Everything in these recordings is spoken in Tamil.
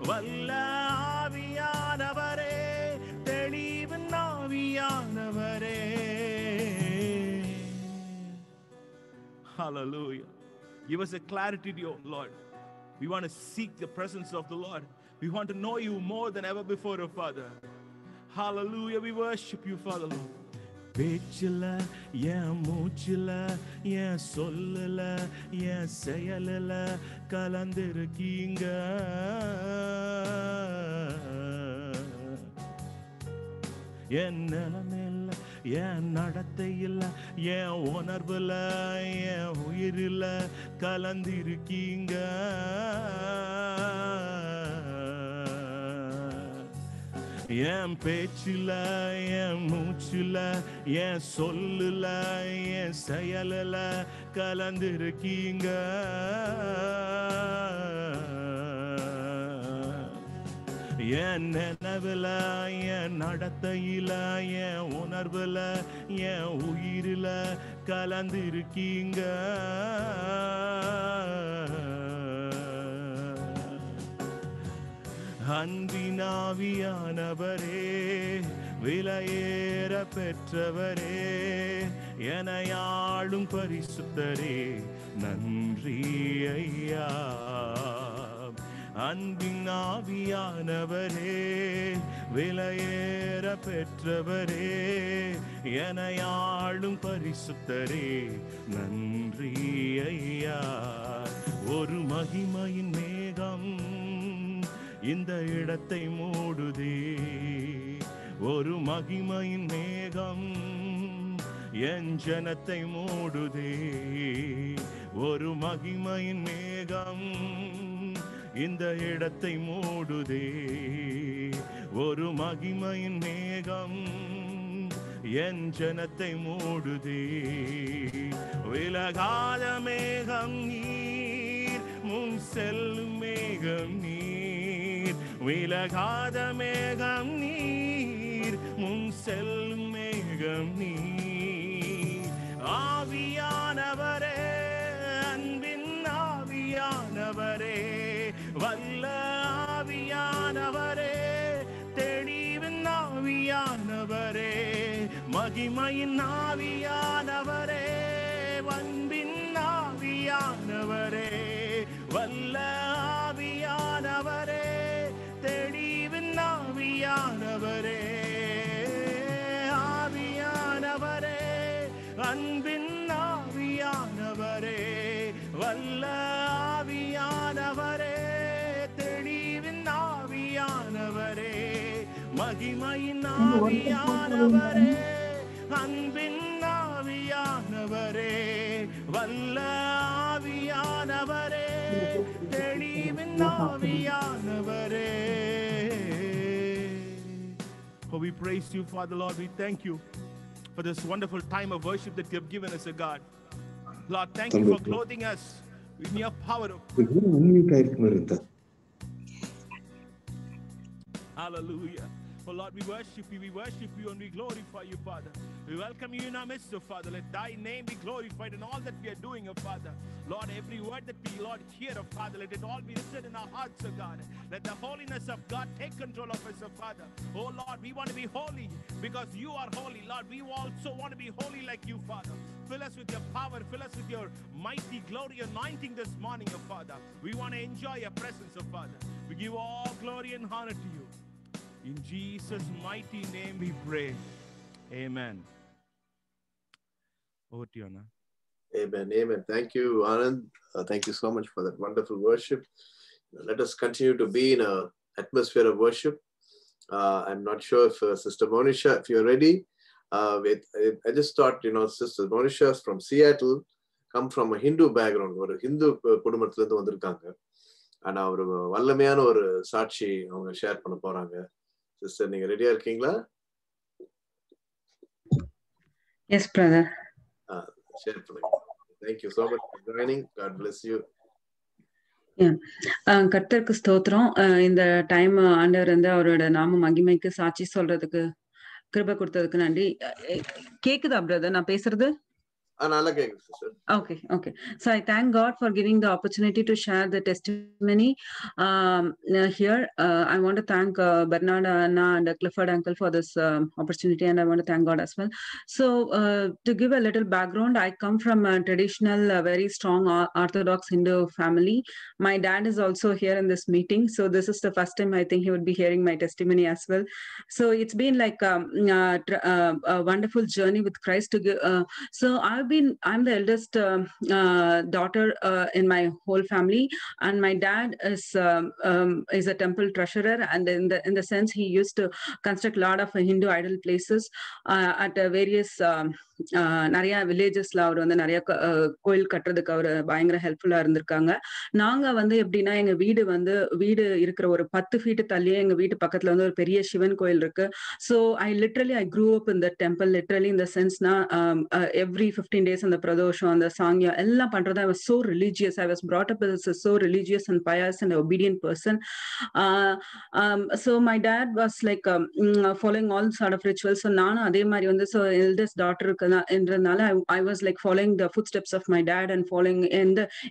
வல்ல ஆவியானவரே, தெளிவின் ஆவியானவரே. Hallelujah. Give us a clarity, Lord. We want to seek the presence of the Lord. We want to know you more than ever before, oh Father. Hallelujah. We worship you, Father Lord. பேச்சில என் மூச்சில என் சொல்லல என் செயலில கலந்திருக்கீங்க. என் நிலைமையில என் நடத்தையில என் உணர்வுல என் உயிரில கலந்திருக்கீங்க. என் பேச்சில என் மூச்சில என் சொல்லுல என் செயலில கலந்திருக்கீங்க. என் நினைவுல என் நடத்தையில என் உணர்வுல என் உயிரில கலந்திருக்கீங்க. அன்பினாவியானவரே, விலையேற பெற்றவரே, எனையாளும் பரிசுத்தரே, நன்றி ஐயா. அன்பினாவியானவரே, விலையேற பெற்றவரே, எனையாளும் பரிசுத்தரே, நன்றி ஐயா. ஒரு மகிமையின் மேகம் இந்த இடத்தை மூடுதே, ஒரு மகிமையின் மேகம் என் ஜனத்தை மூடுதே, ஒரு மகிமையின் மேகம் இந்த இடத்தை மூடுதே, ஒரு மகிமையின் மேகம் என் ஜனத்தை மூடுதே. விலகாத மேகம் நீர், முன் செல்லும் மேகம் நீர், விலகாத மேகம் நீர், முன் செல்லும் மேகம் நீர். ஆவியானவரே, அன்பின் ஆவியானவரே, வல்ல ஆவியானவரே, தெளிவின் ஆவியானவரே, மகிமையின் ஆவியானவரே, அன்பின் ஆவியானவரே, வல்ல ஆவியானவரே, தெளிவின் ஆவியானவரே, ஆவியானவரே, அன்பின் ஆவியானவரே, வல்ல ஆவியானவரே, தெளிவின் ஆவியானவரே, மகிமையின் ஆவியானவரே, அன்பின் ஆவியானவரே, வல்ல ஆவியானவரே, தெளிவின் ஆவியானவரே. Oh, we praise you, Father Lord. We thank you for this wonderful time of worship that you have given us, O God. Lord, thank you for clothing us in your power. Hallelujah. Oh Lord, we worship you and we glorify you, Father. We welcome you in our midst, oh Father. Let thy name be glorified in all that we are doing, oh Father. Lord, every word that we, Lord, hear, oh Father, let it all be written in our hearts, oh God. Let the holiness of God take control of us, oh Father. Oh Lord, we want to be holy because you are holy. Lord, we also want to be holy like you, Father. Fill us with your power, fill us with your mighty glory anointing this morning, oh Father. We want to enjoy your presence, oh Father. We give all glory and honor to you. In Jesus' mighty name we pray. Amen. Over to you, Anna. Amen. Amen. Thank you, Anand. Thank you so much for that wonderful worship. Let us continue to be in an atmosphere of worship. I'm not sure if Sister Monisha, if you're ready. I just thought, Sister Monisha is from Seattle, come from a Hindu background. ஒரு ஹிந்து குடும்பத்துல இருந்து வந்திருக்காங்க. ஆனா ஒரு வல்லமையான ஒரு சாட்சி அவங்க ஷேர் பண்ண போறாங்க. சிஸ்டர், நீங்க ரெடியா இருக்கீங்களா? Yes brother. ஷேர் பண்ணுங்க. Thank you so much for joining. God bless you. கர்த்தருக்கு ஸ்தோத்திரம். இந்த டைம் ஆண்டவர் வந்து அவரோட நாம மகிமைக்கு சாட்சி சொல்றதுக்கு கிருபை கொடுத்ததுக்கு நன்றி. கேக்குதா பிரதர் நான் பேசுறது? sister. Okay. So I thank God for giving the opportunity to share the testimony here. I want to thank Bernard Anna and Clifford Uncle for this opportunity, and I want to thank God as well. So to give a little background, I come from a traditional, very strong Orthodox Hindu family. My dad is also here in this meeting, so this is the first time I think he would be hearing my testimony as well. So it's been like a wonderful journey with Christ to give. So I'm the eldest daughter in my whole family, and my dad is a temple treasurer, and in the sense he used to construct a lot of Hindu idol places at various நிறைய வில்லேஜஸ்ல அவர் வந்து நிறைய கோயில் கட்டுறதுக்கு அவர் பயங்கர ஹெல்ப்ஃபுல்லா இருந்திருக்காங்க. நாங்க வந்து எப்படின்னா எங்க வீடு இருக்கிற ஒரு 10 ஃபீட் தள்ளியே எங்க வீட்டு பக்கத்துல வந்து ஒரு பெரிய சிவன் கோயில் இருக்கு. So I grew up in the temple, literally in the sense na every 15 days அந்த பிரதோஷம் அந்த சாங்கியம் எல்லாம் பண்றது. I was so religious. I was brought up as a so religious and pious and obedient person. So my dad was like following all sort of rituals. So நானும் அதே மாதிரி வந்து so eldest daughter என்றதுனால I was like following the footsteps of my dad and following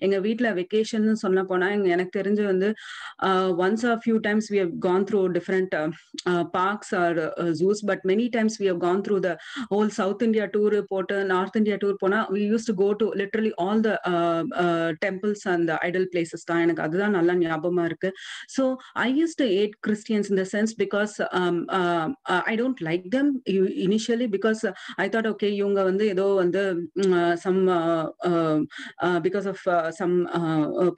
எங்க வீட்டுல வெக்கேஷன் சொன்ன போனா எனக்கு தெரிஞ்சு வந்து once a few times we have gone through different parks or zoos, but many times we have gone through the whole South India tour போட்டு North India tour போனா we used to go to literally all the temples and the idol places தான். எனக்கு அதுதான் நல்லா ஞாபகமா இருக்கு. So I used to hate Christians in the sense because I don't like them initially because I thought okay இவங்க வந்து ஏதோ வந்து some because of some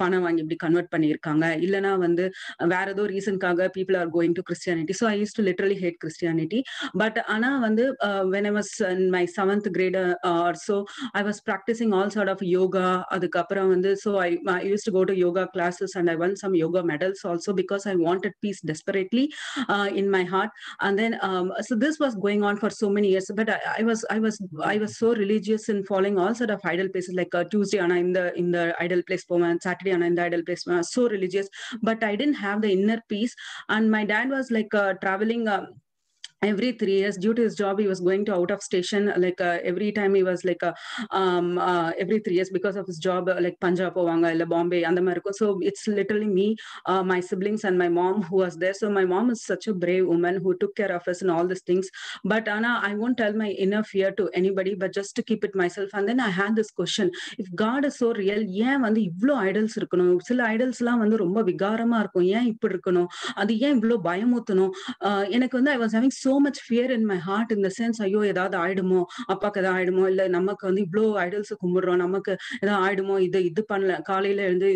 பணம் வாங்கி இப்படி கன்வெர்ட் பண்ணியிருக்காங்க, இல்லைன்னா வந்து வேற ஏதோ ரீசன்காக people are going to Christianity. So I used to literally hate Christianity. But ஆனா வந்து when I was in my 7th grade or so, I was practicing all sort of yoga. அதுக்கப்புறம் வந்து so I used to go to yoga classes and I won some yoga medals also because I wanted peace desperately in my heart. And then so this was going on for so many years, but I was so religious in following all sort of idol places, like Tuesday ana in the idol place povan, Saturday ana in the idol place povan. So religious, but I didn't have the inner peace. And my dad was like traveling every 3 years due to his job. He was going to out of station, like every time he was like every 3 years because of his job, like Punjab povanga illa Bombay and the America. So it's literally me, my siblings and my mom who was there. So my mom is such a brave woman who took care of us and all these things. But Anna, I won't tell my inner fear to anybody, but just to keep it myself. And then I had this question, if God is so real, ஏன் வந்து இவ்ளோ ஐடல்ஸ் இருக்கணும்? சில ஐடல்ஸ்லாம் வந்து ரொம்ப விகாரமா இருக்கும், ஏன் இப்படி இருக்கணும்? அது ஏன் இவ்ளோ பயமுத்தணும்? எனக்கு வந்து I was having so much fear in my heart in the sense, ஐயோ ஏதாவது ஆயிடுமோ, அப்பாக்கு ஏதாவது ஆயிடுமோ, இல்ல நமக்கு வந்து இவ்ளோ ஐடல்ஸ் கும்பிடுறோம், நமக்கு ஏதாவது ஆயிடுமோ, இது பண்ணல, காலையில எழுந்து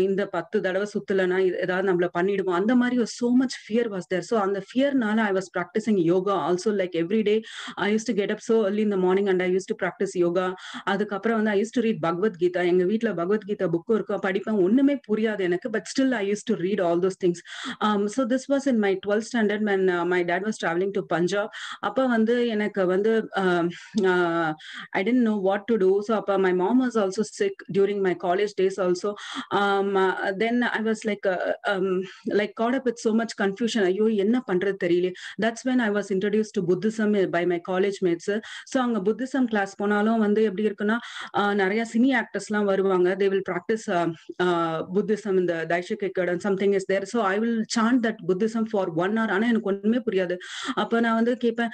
இந்த 10 தடவை சுத்தலனா ஏதாவது நம்மள பண்ணிடுமோ, அந்த மாதிரி so much fear was there. So அந்த fearனால I was practicing yoga also, like every day I used to get up so early in the morning and I used to practice yoga. அதுக்கப்புறம் வந்து I used to read Bhagavad Gita. எங்க வீட்டுல பகவத் கீதா புக் இருக்கும், படிப்பேன், ஒண்ணுமே புரியாது எனக்கு, but still I used to read all those things. So this was in my 12th standard when my dad was traveling to Punjab. அப்ப வந்து எனக்கு வந்து I didn't know what to do. So அப்ப my mom was also sick during my college days also. Then I was like caught up with so much confusion. ஐயோ என்ன பண்றது தெரியல. That's when I was introduced to Buddhism by my college mates. So அங்க Buddhism class போனாலும் வந்து எப்படி இருக்குன்னா நிறைய சினி ஆக்டர்ஸ்லாம் வருவாங்க. They will practice Buddhism in the Daishikikkad and something is there. So I will chant that Buddhism for 1 hour. ஆனா எனக்கு ஒண்ணுமே புரியாது. அப்ப நான் வந்து கேட்பேன்,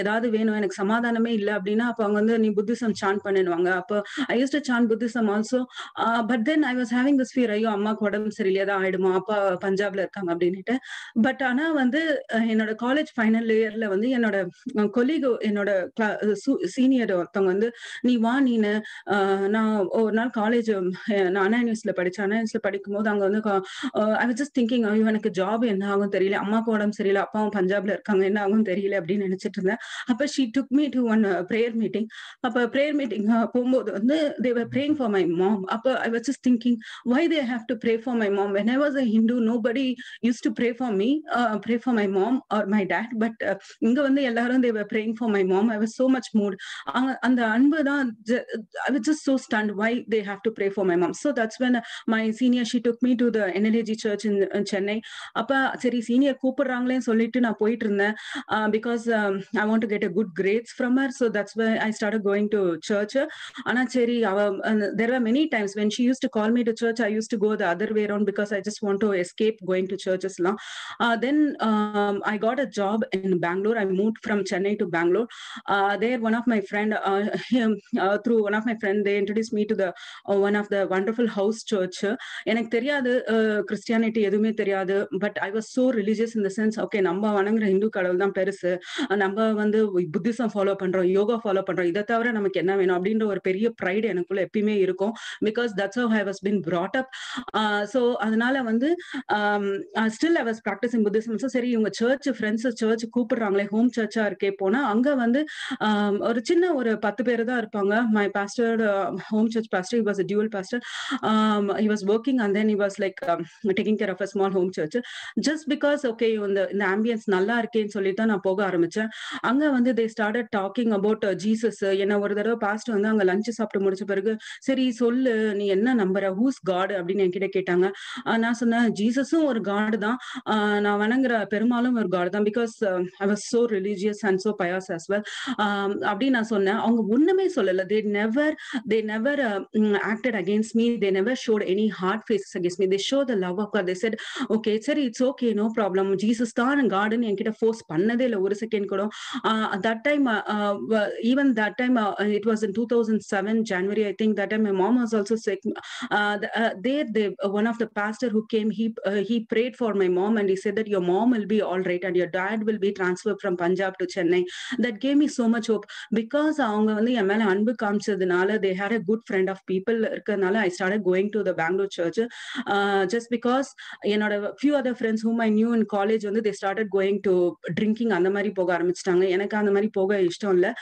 ஏதாவது வேணும், எனக்கு சமாதானமே இல்லை அப்படின்னா அப்ப அவங்க வந்து நீ புத்திசம் சாண்ட் பண்ணிடுவாங்க. அப்போ I used to chant Buddhism also, but then I was having this fear, ஐயோ அம்மாக்கு உடம்பு சரியில்லையா ஆயிடுமா, அப்பா பஞ்சாப்ல இருக்காங்க அப்படின்னுட்டு. பட் ஆனா வந்து என்னோட காலேஜ் ஃபைனல் இயர்ல வந்து என்னோட கொலீக், என்னோட சீனியர் ஒருத்தவங்க வந்து நீ வா, நீனு நான் ஒரு நாள் காலேஜ் நான் அண்ணா யூனிவர்சிட்டியில படிச்சேன். அண்ணா யூனிவர்சிட்டியில படிக்கும் போது அங்க வந்து I was just thinking, ஐயோ எனக்கு ஜாப் என்ன ஆகும் தெரியல, அம்மாக்கு உடம்பு சரியில்லை, அப்பாவும் பஞ்சாப்ல இருக்காங்க, என்ன ஆகும் தெரியல அப்படின்னு நினைச்சிட்டு இருந்தேன். அப்ப she took me to one prayer meeting. அப்ப prayer meeting போகும்போது வந்து they were praying for my mom. அப்ப I was just thinking, why they have to pray for my mom? When I was a Hindu, nobody used to pray for me, pray for my mom or my dad, but இங்க வந்து எல்லாரும் they were praying for my mom. I was so much moved. அந்த அன்பு தான், I was just so stunned why they have to pray for my mom. So that's when my senior, she took me to the NLAG church in Chennai. அப்ப சரி சீனியர் கூப்பிடுறாங்களேன்னு சொல்லிட்டு நான் போயிட்டு இருந்தேன். because I want to get a good grades from her. So that's why I started going to church. Anacheri, there were many times when she used to call me to church, I used to go the other way around because I just want to escape going to churches. Then I got a job in Bangalore. I moved from Chennai to Bangalore. There, one of my friend, through one of my friend, they introduced me to the one of the wonderful house church. எனக்கு தெரியாது கிறிஸ்டியானிட்டி எதுவுமே தெரியாது, but I was so religious in the sense, okay நம்ம வணங்குற ஹிந்து கடவுள் தான் பெருசு, நம்ம வந்து புத்திசம் ஃபாலோ பண்றோம், யோகா ஃபாலோ பண்றோம், இதை தவிர நமக்கு என்ன வேணும் அப்படின்ற ஒரு பெரிய ப்ரைடு எனக்குள்ள எப்பயுமே இருக்கும். Because that's how I was been brought up. So அதனால வந்து still I was practising Buddhism. So சரி, இவங்க சர்ச் ஃப்ரெண்ட்ஸ் சர்ச் கூப்பிடுறாங்களே, ஹோம் சர்ச்சா இருக்கே போனா, அங்க வந்து ஒரு சின்ன ஒரு 10 பேர் தான் இருப்பாங்க. My pastor, home church pastor, he was a dual pastor. He was working and then he was like taking care of a small home church. Just because okay, இந்த ambience நல்லா இருக்கேன்னு சொல்லிட்டு தான் நான் போக ஆரம்பிச்சேன். அங்க வந்து they started talking about Jesus. என்ன ஒரு தடவை பாஸ்டர் வந்து அங்க லஞ்ச் சாப்பிட்டு முடிச்ச பிறகு, சரி சொல்லு நீ என்ன நம்புற, ஹூஸ் காட் அப்படின்னு என்கிட்ட கேட்டாங்க. நான் சொன்னேன், ஜீசஸும் ஒரு காடு தான், நான் வணங்குற பெருமாளும் ஒரு காடு தான், because I was so religious and so pious as well. அப்படின்னு நான் சொன்னேன். அவங்க ஒண்ணுமே சொல்லல. they never acted against me. They never showed any hard faces against me. They showed the love of God. They said, okay, சரி, it's okay, no problem, Jesus தான் காடுன்னு என்கிட்ட ஃபோர்ஸ் பண்ணதே இல்லை ஒரு செகண்ட் கூட. that time even that time it was in 2007 January, I think. That time my mom was also sick. One of the pastor who came, he prayed for my mom and he said that your mom will be all right and your dad will be transferred from Punjab to Chennai. That gave me so much hope, because அவங்க வந்து என் மேல அன்பு காமிச்சதுனால, they had a good friend of people இருக்கனால, I started going to the Bangalore church. Just because என்னோட few other friends whom I knew in college வந்து they started going to drinking, அந்த மாதிரி போக ஆரம்பிச்சிட்டாங்க. எனக்கு அந்த மாதிரி போக இஷ்டம் இல்லை.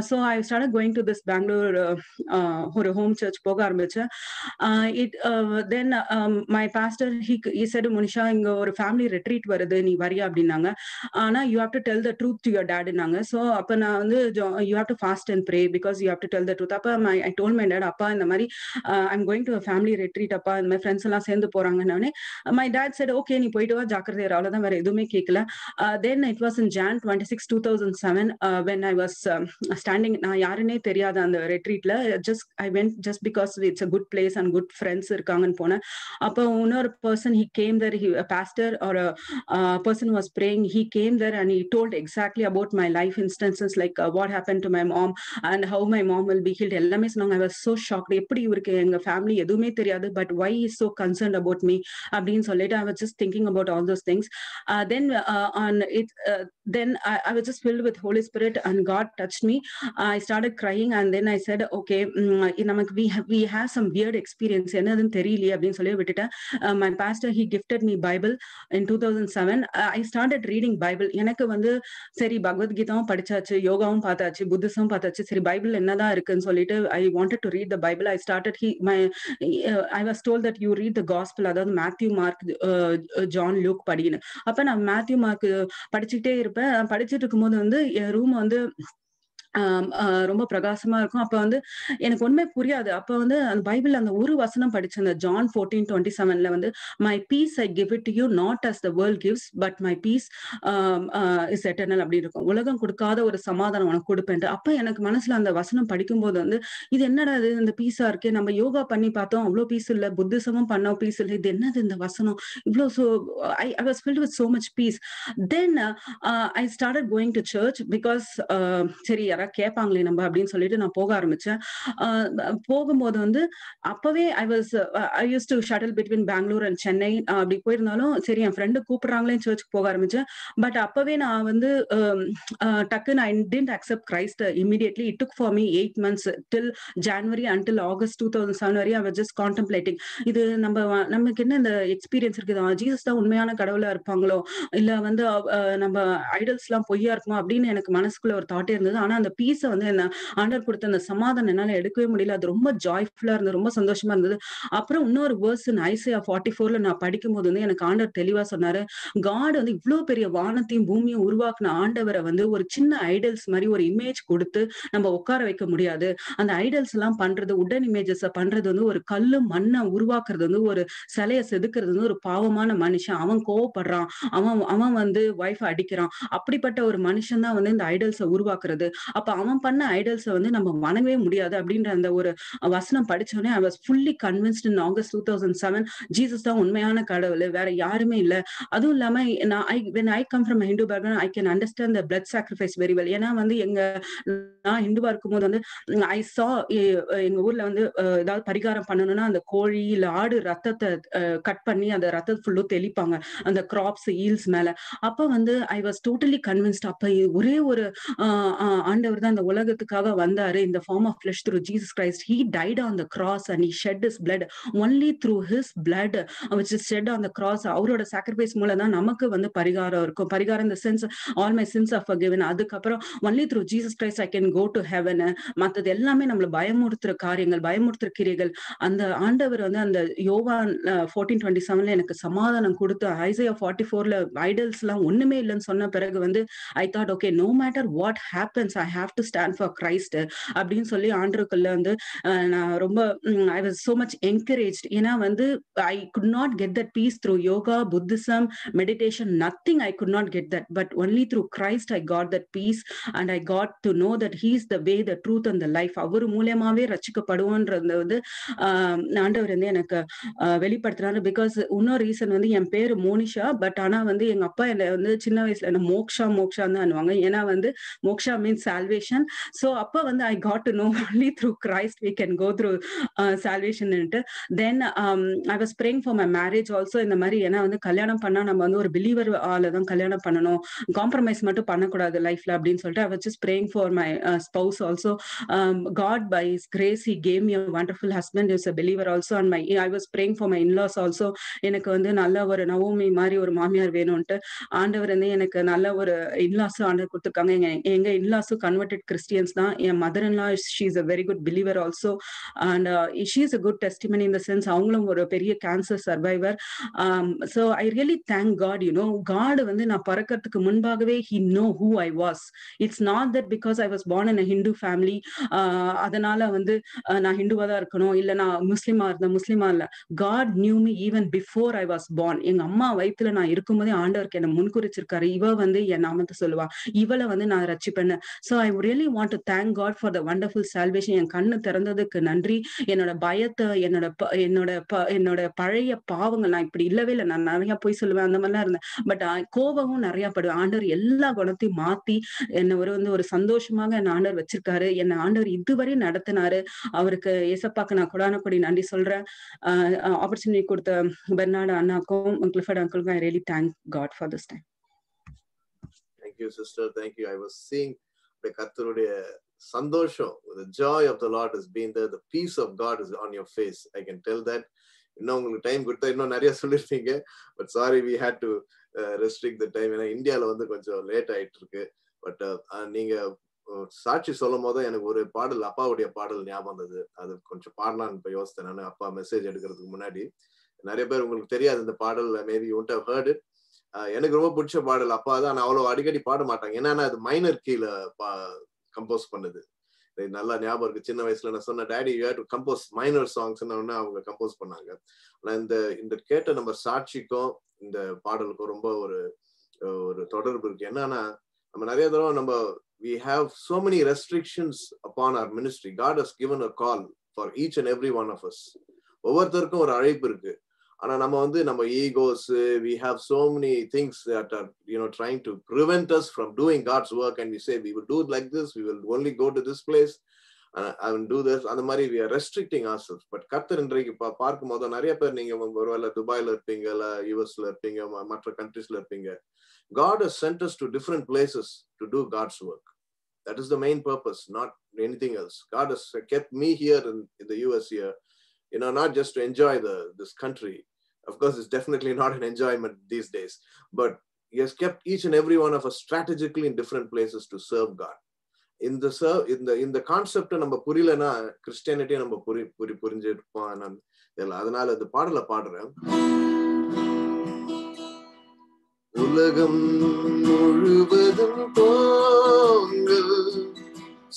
So I started going to this Bangalore ஒரு home church போக ஆரம்பிச்சேன். Then my pastor, he said, Monisha, இங்க ஒரு family retreat வருது, நீ வரியா அப்படின்னாங்க. ஆனா you have to tell the truth to your dad ன்னாங்க. So அப்ப நான் வந்து you have to fast and pray because you have to tell the truth. அப்ப I told my dad, அப்பா இந்த மாதிரி I'm going to a family retreat, அப்பா இந்த மாதிரி ஃப்ரெண்ட்ஸ் எல்லாம் சேர்ந்து போறாங்கன்னு. My dad said, okay, நீ போயிட்டு வா, ஜாக்கிரதை, அவ்வளவுதான், வேற எதுவுமே கேட்கல. Then it was in Jan 26, 2007 when I was standing, நான் யாருன்னே தெரியாத அந்த retreatல, I went just because it's a good place and good friends இருக்காங்கன்னு போனேன். அப்ப இன்னொரு person, he came there, a pastor or a person was praying, he came there and he told exactly about my life instances, like what happened to my mom and how my mom will be healed. எல்லாமே சொன்னாங்க. I was so shocked. எப்படி இவருக்கு எங்க ஃபேமிலி எதுவுமே தெரியாது, but why he is so concerned about me அப்படின்னு சொல்லிட்டு, I was just thinking about all those things. Then I was just filled with Holy Spirit and God touched me. I started crying and then I said, okay, நமக்கு we have some weird experience, என்னதுன்னு தெரியலையே அப்படின்னு சொல்லி விட்டுட்டேன். My pastor, he gifted me Bible in 2007. I started reading Bible. எனக்கு வந்து சரி, பகவத்கீதாவும் படிச்சாச்சு, யோகாவும் பார்த்தாச்சு, புத்திசமும் பார்த்தாச்சு, சரி பைபிள் என்னதான் இருக்குன்னு சொல்லிட்டு I wanted to read the Bible. I started I was told that you read the gospel, அதாவது மேத்யூ, மார்க், ஜான், லூக் படின்னு. அப்ப நான் மேத்யூ மார்க் படிச்சுக்கிட்டே இருப்பேன். படிச்சுட்டு இருக்கும்போது வந்து என் ரூம் வந்து ரொம்ப பிரகாசமா இருக்கும். அப்ப வந்து எனக்கு ஒண்ணுமே புரியாது. அப்ப வந்து அந்த பைபிள் அந்த ஒரு வசனம் படிச்சேன், அந்த ஜான் 14:27 வந்து, my peace I give it to you, not as the world gives, but my peace is eternal அப்படி இருக்கும். உலகம் கொடுக்காத ஒரு சமாதானம் உனக்கு கொடுப்பேன். அப்ப எனக்கு மனசுல அந்த வசனம் படிக்கும்போது வந்து, இது என்னடா இது, இந்த பீஸா இருக்கே, நம்ம யோகா பண்ணி பார்த்தோம், அவ்வளவு பீஸ் இல்ல, புத்திசமும் பண்ணோம், பீஸ் இல்லை, இது என்னது இந்த வசனம் இவ்வளவு. So I was filled with so much peace. Then I started going to church because சரி கேட்பாங்களே நம்ம அப்படின்னு சொல்லிட்டு நான் போக ஆரம்பிச்சேன். போகும்போது வந்து அப்பவே I used to shuttle between Bangalore and Chennai. அப்படி போயிருந்தாலும் சரி, என் ஃப்ரெண்டு கூப்பிடுறாங்களே சர்ச்சுக்கு போக ஆரம்பிச்சேன். பட் அப்பவே நான் வந்து டக்குன்னு I didn't accept Christ immediately. It took for me 8 months till January until August 2007 வரை I was just contemplating. இது நமக்கு என்ன இந்த எக்ஸ்பீரியன்ஸ் இருக்குது, ஜீசஸ் தான் உண்மையான கடவுளா இருப்பாங்களோ, இல்ல வந்து நம்ம ஐடல்ஸ் எல்லாம் பொய்யா இருக்குமோ அப்படின்னு எனக்கு மனசுக்குள்ள ஒரு தாட்டே இருந்தது. ஆனா அந்த பீஸை வந்து என்ன ஆண்டவர் கொடுத்த அந்த சமாதானம் என்னால எடுக்கவே முடியல. அது ரொம்ப ஜாய்ஃபுல்லா இருந்தது, ரொம்ப சந்தோஷமா இருந்தது. அப்புறம் இன்னொரு வேர்ஸ் ஐசையா 44ல நான் படிக்கும்போது வந்து எனக்கு ஆண்டவர் தெளிவா சொன்னாரு, காட் வந்து இவ்ளோ பெரிய வானத்தையும் பூமியும் உருவாக்குன ஆண்டவரை வந்து ஒரு சின்ன ஐடல்ஸ் மாதிரி ஒரு இமேஜ் கொடுத்து நம்ம உட்கார வைக்க முடியாது. அந்த ஐடல்ஸ் எல்லாம் பண்றது, உடன் இமேஜஸ் பண்றது வந்து ஒரு கல்லு மண்ணை உருவாக்குறது வந்து ஒரு சிலையை செதுக்குறது வந்து ஒரு பாவமான மனுஷன். அவன் கோவப்படுறான், அவன் அவன் வந்து வைஃப் அடிக்கிறான். அப்படிப்பட்ட ஒரு மனுஷன் தான் வந்து இந்த ஐடல்ஸை உருவாக்குறது. அப்ப அவன் பண்ண ஐடல்ஸை வந்து நம்ம வணங்கவே முடியாது அப்படின்ற அந்த ஒரு வசனம் படிச்சோடனே I was fully convinced in August 2007 Jesus தான் உண்மையான கடவுள், வேற யாருமே இல்ல. அதுவும் இல்லாம நான் when I come from a Hindu background, I can understand the blood sacrifice very well. ஏன்னா வந்து நான் ஹிந்துவா இருக்கும்போது வந்து ஐ சா எங்க ஊர்ல வந்து ஏதாவது பரிகாரம் பண்ணணும்னா அந்த கோழி இல்ல ஆடு ரத்தத்தை கட் பண்ணி அந்த ரத்தத்தை ஃபுல்லும் தெளிப்பாங்க அந்த கிராப்ஸ் ஈல்ஸ் மேல. அப்ப வந்து ஐ வாஸ் டோட்டலி கன்வின்ஸ்ட். அப்ப ஒரே ஒரு ஆண்டவர் தான் இந்த உலகத்துக்காக வந்தாரு in the form of flesh through Jesus Christ. He died on the cross and he shed his blood. Only through his blood which is shed on the cross, அவரோட சாக்ரிஃபைஸ் மூலம் தான் நமக்கு வந்து பரிகாரம் இருக்கும். பரிகாரம் இந்த sense all my sins are forgiven. அதுக்கப்புறம் only through Jesus Christ I can go to heaven. மத்தது எல்லாமே நம்மள பயமுறுத்துற காரியங்கள், பயமுறுத்துற கிரியைகள். அந்த ஆண்டவர் வந்து அந்த யோவான் 14:27ல எனக்கு சமாதானம் கொடுத்து ஐசையா 44ல ஐடல்ஸ் எல்லாம் ஒண்ணுமே இல்லைன்னு சொன்ன பிறகு வந்து I thought okay, no matter what happens I have to stand for Christ அப்படின்னு சொல்லி ஆண்டவருக்குள்ள வந்து நான் ரொம்ப I was so much encouraged. ஏன்னா வந்து I could not get that peace through yoga, Buddhism, meditation, nothing I could not get that, but only through Christ I got that peace and I got to know that he is the way, the truth and the life. அவர் மூலமாவே ரட்சிக்கப்படுவோன்றது வந்து ஆண்டவர் வந்து எனக்கு வெளிப்படுத்துறாரு. பிகாஸ் இன்னொரு ரீசன் வந்து என் பேரு மோனிஷா, பட் ஆனா வந்து எங்க அப்பா என்ன வந்து சின்ன வயசுல என்ன மோக்ஷா தான் அனுவாங்க. ஏன்னா வந்து மோக்ஷா மீன்ஸ் சால்வேஷன். சோ அப்ப வந்து I got to know only through Christ we can go through salvation. Then I was praying for my marriage also. இந்த மாதிரி ஏன்னா வந்து கல்யாணம் பண்ணா நம்ம வந்து ஒரு பிலீவர் ஆள தான் கல்யாணம் பண்ணணும், காம்ப்ரமைஸ் மட்டும் பண்ணக்கூடாது லைஃப்ல அப்படின்னு சொல்லிட்டு I was just praying for my spouse also. God by his grace he gave me a wonderful husband who is a believer also. And I was praying for my in-laws also. எனக்கு வந்து நல்ல ஒரு நவோமி மாதிரி ஒரு மாமியார் வேணும்ட்டு ஆண்டவர் வந்து எனக்கு நல்ல ஒரு இன்லாஸ் ஆண்டவர் கொடுத்துருக்காங்க. எங்க இன்லாஸும் கன்வெர்டட் கிறிஸ்டியன்ஸ் தான். என் mother in law she is a very good believer also and she is a good testimony in the sense அவங்களும் ஒரு பெரிய cancer survivor. So I really thank God, you know, God வந்து நான் பிறக்கிறதுக்கு முன்பாகவே he know who I was. It's not that because I was born in a Hindu family அதனால வந்து நான் ஹிந்துவா தான் இருக்கணும், இல்ல நான் முஸ்லிமா இல்ல. God knew me even before I was born. எங்க அம்மா வயித்துல நான் இருக்கும்போதே ஆண்டவருக்கு என்ன முன்குறிச்சிருக்காரு. இவ வந்து என் நாமத்தை சொல்லுவா, இவளை வந்து நான் ரட்சிப்பேன். So I really want to thank God for the wonderful salvation. என் கண்ணு திறந்ததுக்கு நன்றி. என்னோட பயத்தை, என்னோட பழைய பாவங்கள், நான் இப்படி இல்லவே இல்லை, நான் நிறைய போய் சொல்லுவேன், அந்த மாதிரிலாம் இருந்தேன். பட் கோபமும் நிறைய படுவேன். ஆண்டவர் எல்லா குணத்தையும் மாத்தி என்னை வந்து ஒரு சந்தோஷமாக என்ன ஆண்டவர் வச்சிருக்காரு. என்னை ஆண்டவர் இதுவரை நடத்தினாரு. அவருக்கு ஏசப்பாக்கு நான் கொடான கொடி நன்றி சொல்றேன். ஆப்பர்ச்சுனிட்டி கொடுத்த பெர்னார்டு அண்ணாக்கும் கிளிஃபர்ட் அங்கிளுக்கும் I really thank God for this time. Thank you, sister. Thank you. I was seeing the கர்த்தருடைய சந்தோஷம், the joy of the Lord has been there. The peace of God is on your face. I can tell that. இன்னும் உங்களுக்கு டைம் கொடுத்தா இன்னும் நிறைய சொல்லிருப்பீங்க. But sorry, we had to restrict the time. ஏன்னா இந்தியாவில் வந்து கொஞ்சம் லேட் ஆயிட்டு இருக்கு. பட் நீங்க சாட்சி சொல்லும் போது எனக்கு ஒரு பாடல், அப்பாவுடைய பாடல் ஞாபகம் வந்தது. அது கொஞ்சம் பாடலான்னு இப்போ யோசித்தேன். நான் அப்பா மெசேஜ் எடுக்கிறதுக்கு முன்னாடி நிறைய பேர் உங்களுக்கு தெரியாது இந்த பாடல், maybe you won't have heard it. எனக்கு ரொம்ப பிடிச்ச பாடல். அப்பா தான் நான் அவ்வளோ அடிக்கடி பாட மாட்டாங்க, ஏன்னா அது மைனர் கீழே கம்போஸ் பண்ணுது. நல்லா ஞாபகம் இருக்கு. சின்ன வயசுல நான் சொன்ன daddy you have to compose minor songs, அவங்க கம்போஸ் பண்ணாங்க. ஆனா இந்த கேட்ட நம்ம சாட்சிக்கும் இந்த பாடலுக்கும் ரொம்ப ஒரு தொடர்பு இருக்கு. என்னன்னா நம்ம நிறைய தடவை we have so many restrictions upon our ministry. God has given a call for each and every one of us. ஒவ்வொருத்தருக்கும் ஒரு அழைப்பு இருக்கு. ஆனா நம்ம egos, we have so many things that are trying to prevent us from doing God's work, and we say we will do it like this, we will only go to this place, I will do this. அந்த மாதிரி we are restricting ourselves. But கர்த்தர் இன்றைக்கு பார்க்கும் போது நிறைய பேர் நீங்க ஒருவேளை துபாயில இருப்பீங்க, இல்ல யூஎஸ்ல இருப்பீங்க, மற்ற கண்ட்ரீஸ்ல இருப்பீங்க. God has sent us to different places to do God's work. That is the main purpose, not anything else. God has kept me here in the US here, not just to enjoy this country. Of course, it's definitely not an enjoyment these days, but he has kept each and every one of us strategically in different places to serve God. இந்த கான்செப்டை நம்ம புரியலன்னா கிறிஸ்டியானிட்டியை நம்ம புரிஞ்சிருப்போம். அதனால அந்த பாடலை பாடுறேன். உலகம் முழுவதும் போங்கள்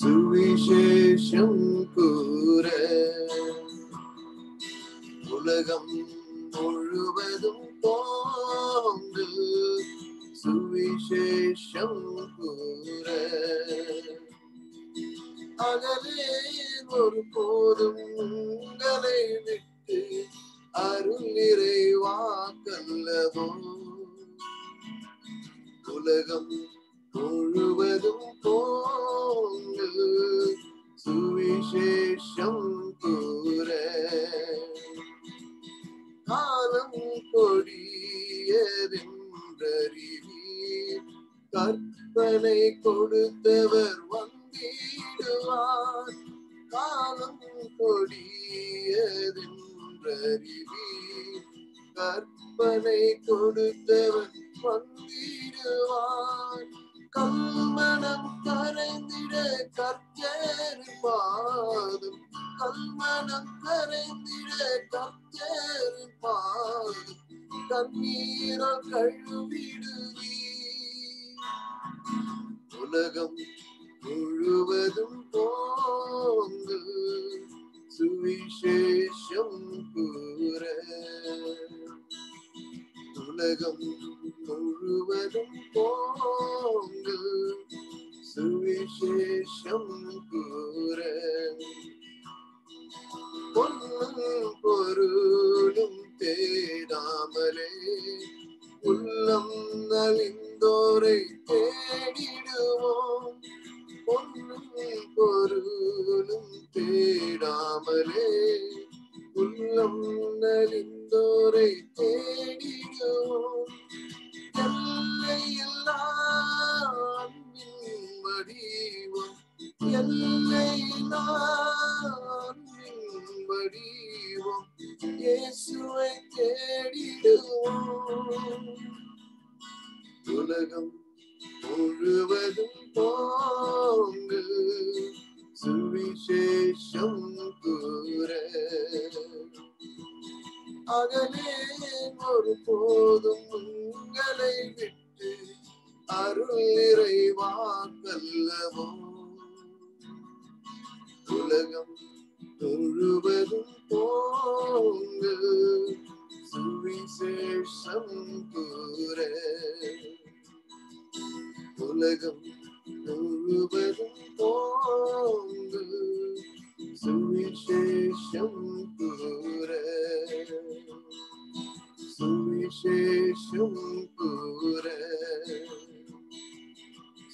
சுவிசேஷம் கூற, உலகம் முழுவதும் போங்கள் சுவிசேஷம் கூற, அகலே ஒரு போதும் உங்களை விட்டு அருள் நிறைவாக்கல்லவோ, உலகம் முழுவதும் போங்கள் சுவிசேஷம் கூற, காலம் கொடியதென்றறிவீர், கற்பனை கொடுத்தவர் வந்திடுவார். காலம் கொடியதென்றறிவீர், கற்பனை கொடுத்தவர் வந்திடுவார். கல்மனம் கரைந்திட கர்த்தரின் பாதம், கல்மனம் கரைந்திட கர்த்தரின் பாதம், கண்ணீரால் கழுவிடுவீர். உலகம் முழுவதும் போங்கள் சுவிசேஷம் கூற, உலகம் முழுவதும் போங்கள் சுவிசேஷம் கூற, பொன்னும் பொருளும் தேடாமலே உள்ளம் நலிந்தோரை தேடிடுவோம். பொன்னும் பொருளும் தேடாமலே உள்ளம் நலிந்தோரை தேடிடுவோம். எல்லையில்லா அன்பின் வடிவம், எல்லையில்லா அன்பின் வடிவம், இயேசுவை தேடிடுவோம். உலகம் முழுவதும் போங்கள் சுவிசேஷம் கூற, அகலே ஒரு போதும் உங்களை விட்டு அருள் நிறைவாக்கல்லவோ, உலகம் முழுவதும் போங்கள் சுவிசேஷம் கூற, உலகம் முழுவதும் போங்கள் சுவிசேஷம் கூற, சுவிசேஷம் கூற,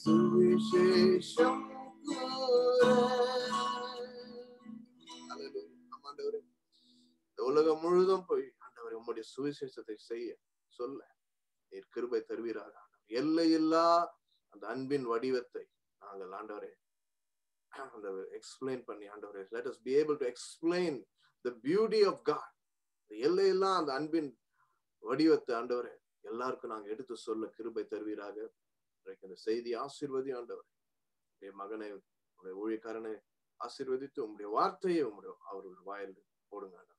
சுவிசேஷம் கூற. ஆண்டவரே, இந்த உலகம் முழுதும் போய் ஆண்டவரே உம்முடைய சுவிசேஷத்தை செய்ய சொல்ல நீர் கிருபை தருவீராக. எல்லையில்லா அந்த அன்பின் வடிவத்தை நாங்கள் ஆண்டவரே எக்ஸ்பிளைன் பண்ணி ஆண்டவரே, let us be able to explain the beauty of God. எல்லையெல்லாம் அந்த அன்பின் வடிவத்தை ஆண்டவரே எல்லாருக்கும் நாங்க எடுத்து சொல்ல கிருபை தருவீராக. இந்த செய்தி ஆசீர்வதி ஆண்டவரே, உடைய மகனை உடைய ஊழியக்காரனை ஆசீர்வதித்து உங்களுடைய வார்த்தையை அவர்கள் வாயில் போடுங்க ஆண்டவரே.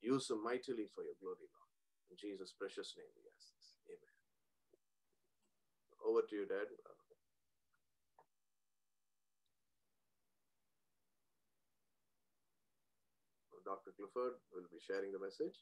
Use them mightily for your glory, Lord. In Jesus' precious name we ask this. Amen. Over to you, Dad. Dr. Clifford will be sharing the message.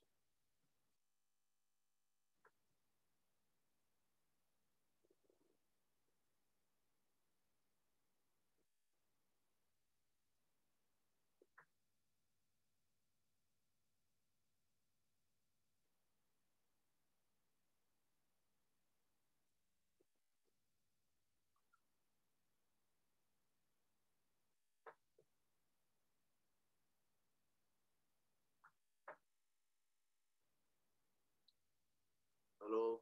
Hello.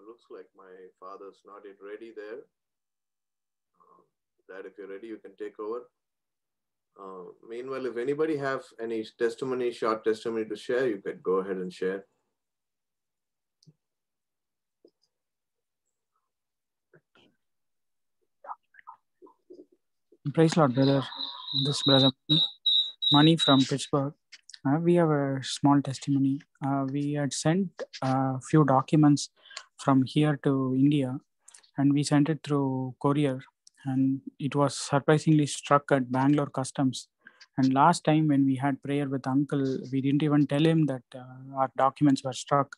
Looks like my father's not yet ready there. Dad, if you're ready, you can take over. Meanwhile, if anybody have any testimony, short testimony to share, you could go ahead and share. Praise Lord, brother. This brother Mani from Pittsburgh. We have a small testimony. We had sent a few documents from here to India, and we sent it through courier, and it was surprisingly struck at Bangalore Customs. And last time when we had prayer with Uncle, we didn't even tell him that our documents were struck.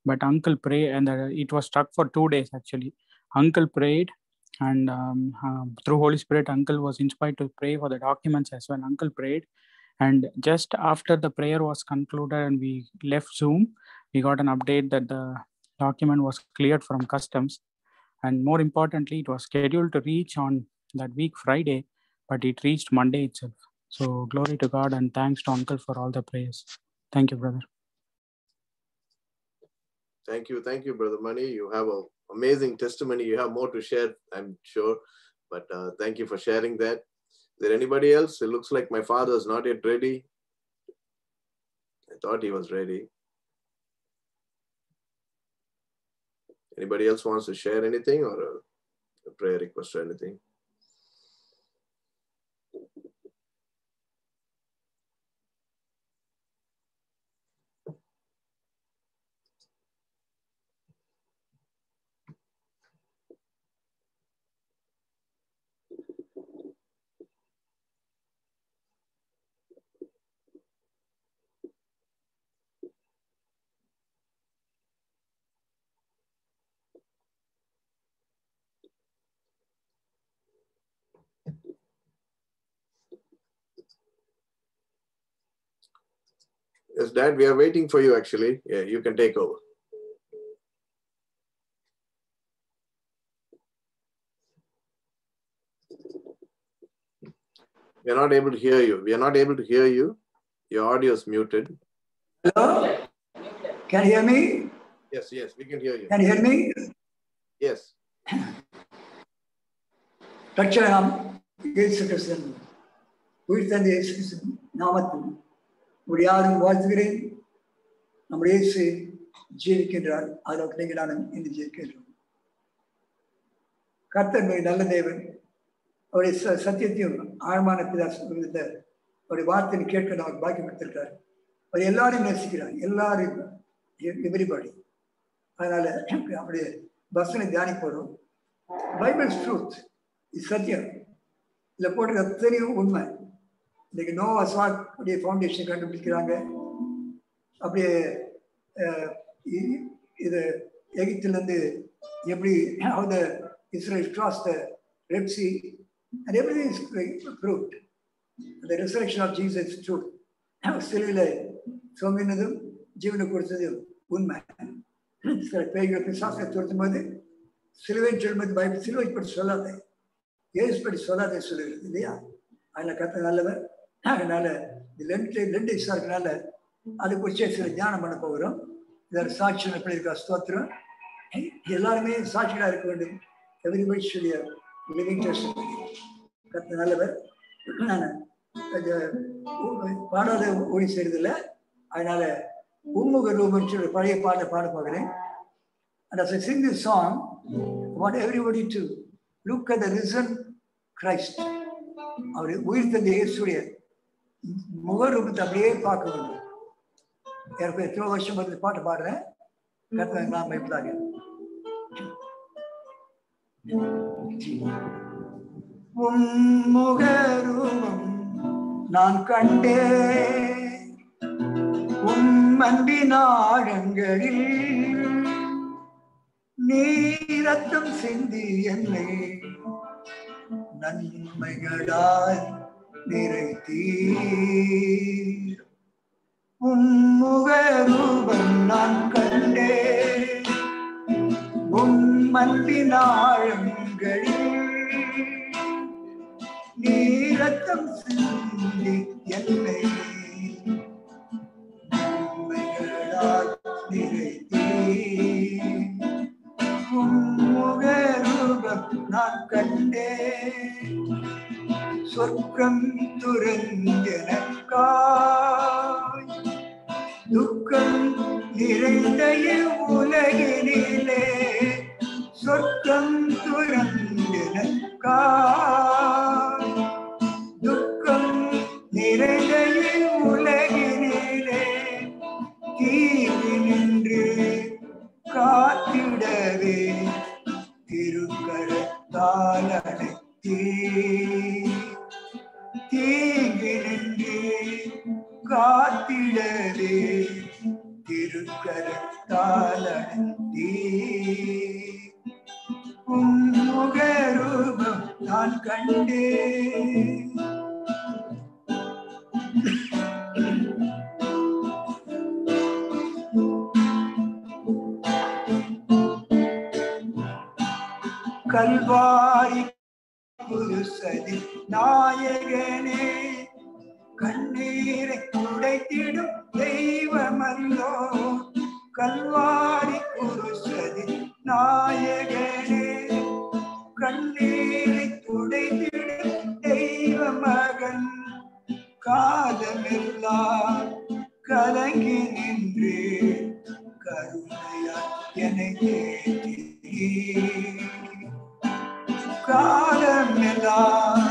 But Uncle prayed, and it was struck for 2 days actually. Uncle prayed, and through Holy Spirit, Uncle was inspired to pray for the documents as well. Uncle prayed, and just after the prayer was concluded and we left Zoom, we got an update that the document was cleared from customs. And more importantly, it was scheduled to reach on that week Friday, but it reached Monday itself. So glory to God, and thanks to Uncle for all the prayers. Thank you, brother. Thank you, Brother Mani. You have an amazing testimony. You have more to share, I'm sure. But thank you for sharing that. Is there anybody else? It looks like my father is not yet ready. I thought he was ready. Anybody else wants to share anything or a prayer request or anything? Yes, Dad, we are waiting for you actually. Yeah, you can take over. We are not able to hear you. We are not able to hear you. Your audio is muted. Hello? Can you hear me? Yes, we can hear you. Can you hear me? Yes. ரட்சகனாம் இயேசு கிறிஸ்தன் உயிர்த்தெழுந்த இயேசு கிறிஸ்துவின் நாமத்தில் உங்கள் யாரும் வாழ்த்துகிறேன். நம்முடைய இயேசு ஜீவிக்கின்றார். அதற்கு நீங்கள் நானும் இன்று ஜீவிக்கின்றோம். கர்த்தர் நல்ல தேவன். அவருடைய சத்தியத்தையும் ஆழமான பிதாசம் இருந்த அவருடைய வார்த்தையை கேட்க நமக்கு பாக்கியம் எடுத்திருக்கார். அவர் எல்லாரையும் நேசிக்கிறார். எல்லாரும் எவ்ரிபடி. அதனால அவருடைய வசனை தியானிப்போம். பைபிள் ட்ரூத், இது சத்தியம். இதில் போட்டு அத்தனையும் உண்மை. இன்னைக்கு நோவா ஸ்வார்க்குடைய ஃபவுண்டேஷன் கண்டுபிடிக்கிறாங்க. அப்படியே இது எகிப்திலிருந்து எப்படி how the Israel crossed the Red Sea and everything is proved. The resurrection of Jesus is true. சிலுவையில் சொங்கினதும் ஜீவனை கொடுத்ததும் உண்மை. சில பேய்களை பிசாசை துரத்தும் போது சிலுவைன்னு சொல்லும்போது பயப்பட சிலுவை பற்றி சொல்லாத, ஏசு பற்றி சொல்லாத சொல்லுகிறது இல்லையா? அதில் கத்த நல்லவர். அதனால ரெண்டு இசா இருக்கனால அதை குறித்து சில தியானம் பண்ண போகிறோம். இதில் சாட்சியம் எப்படி இருக்கா? ஸ்தோத்திரம். எல்லாருமே சாட்சிகளாக இருக்க வேண்டும். Everybody should living testimony. கத்த நல்லவர். நான் பாடாத ஒளி செய்யறதில்லை. அதனால உம்முக ரூபம் சொல்லி பழைய பாட பார்க்குறேன். And as I sing this song, I want everybody to look at the risen Christ. அவர் உயிர்த்தெழுந்த இயேசுடைய முகரூபத்தை அப்படியே பார்க்க வேண்டும். எனக்கு எத்தனை வருஷம் வந்து பாட்டு பாடுறேன். கர்த்தரை நாம் மகிமைப்பதாக. முகரூபம் நான் கண்டேன் உம் அன்பின் ஆழங்களில், நீ ரத்தம் சிந்தி என்னை நன்மைகளாய் நிறைத்தீர். உம் முகரூபம் நான் கண்டேன் உம் அன்பின் ஆழங்களில், நீ ரத்தம் சிந்தி என்னை நன்மைகளாய் நிறைத்தீர். உம் முகரூபம் நான் கண்டேன் சொர்க்கம் துறந்தனக்காய் துக்கம் நிறைந்த உலகினிலே சொர்க்கம் துறந்தனக்காய் துக்கம் நிறைந்த உலகினிலே தீங்கு நின்று காத்திடவே திருக்கரத்தால் அழைத்தே தீங்கு நின்று காத்திடவே திருக்கரத்தால் அழைத்தே முகரூபம் நான் கண்டேன் கல்வாரி குருசதி நாயகனே கண்ணீரை துடைத்திடும் தெய்வமல்லோ கல்வாரி குருசதி நாயகனே கண்ணீரை துடைத்திடும் தெய்வ மகன் காலமெல்லாம் கலங்கி நின்று கருணையால் என்னை தேற்றி காலமெல்லாம்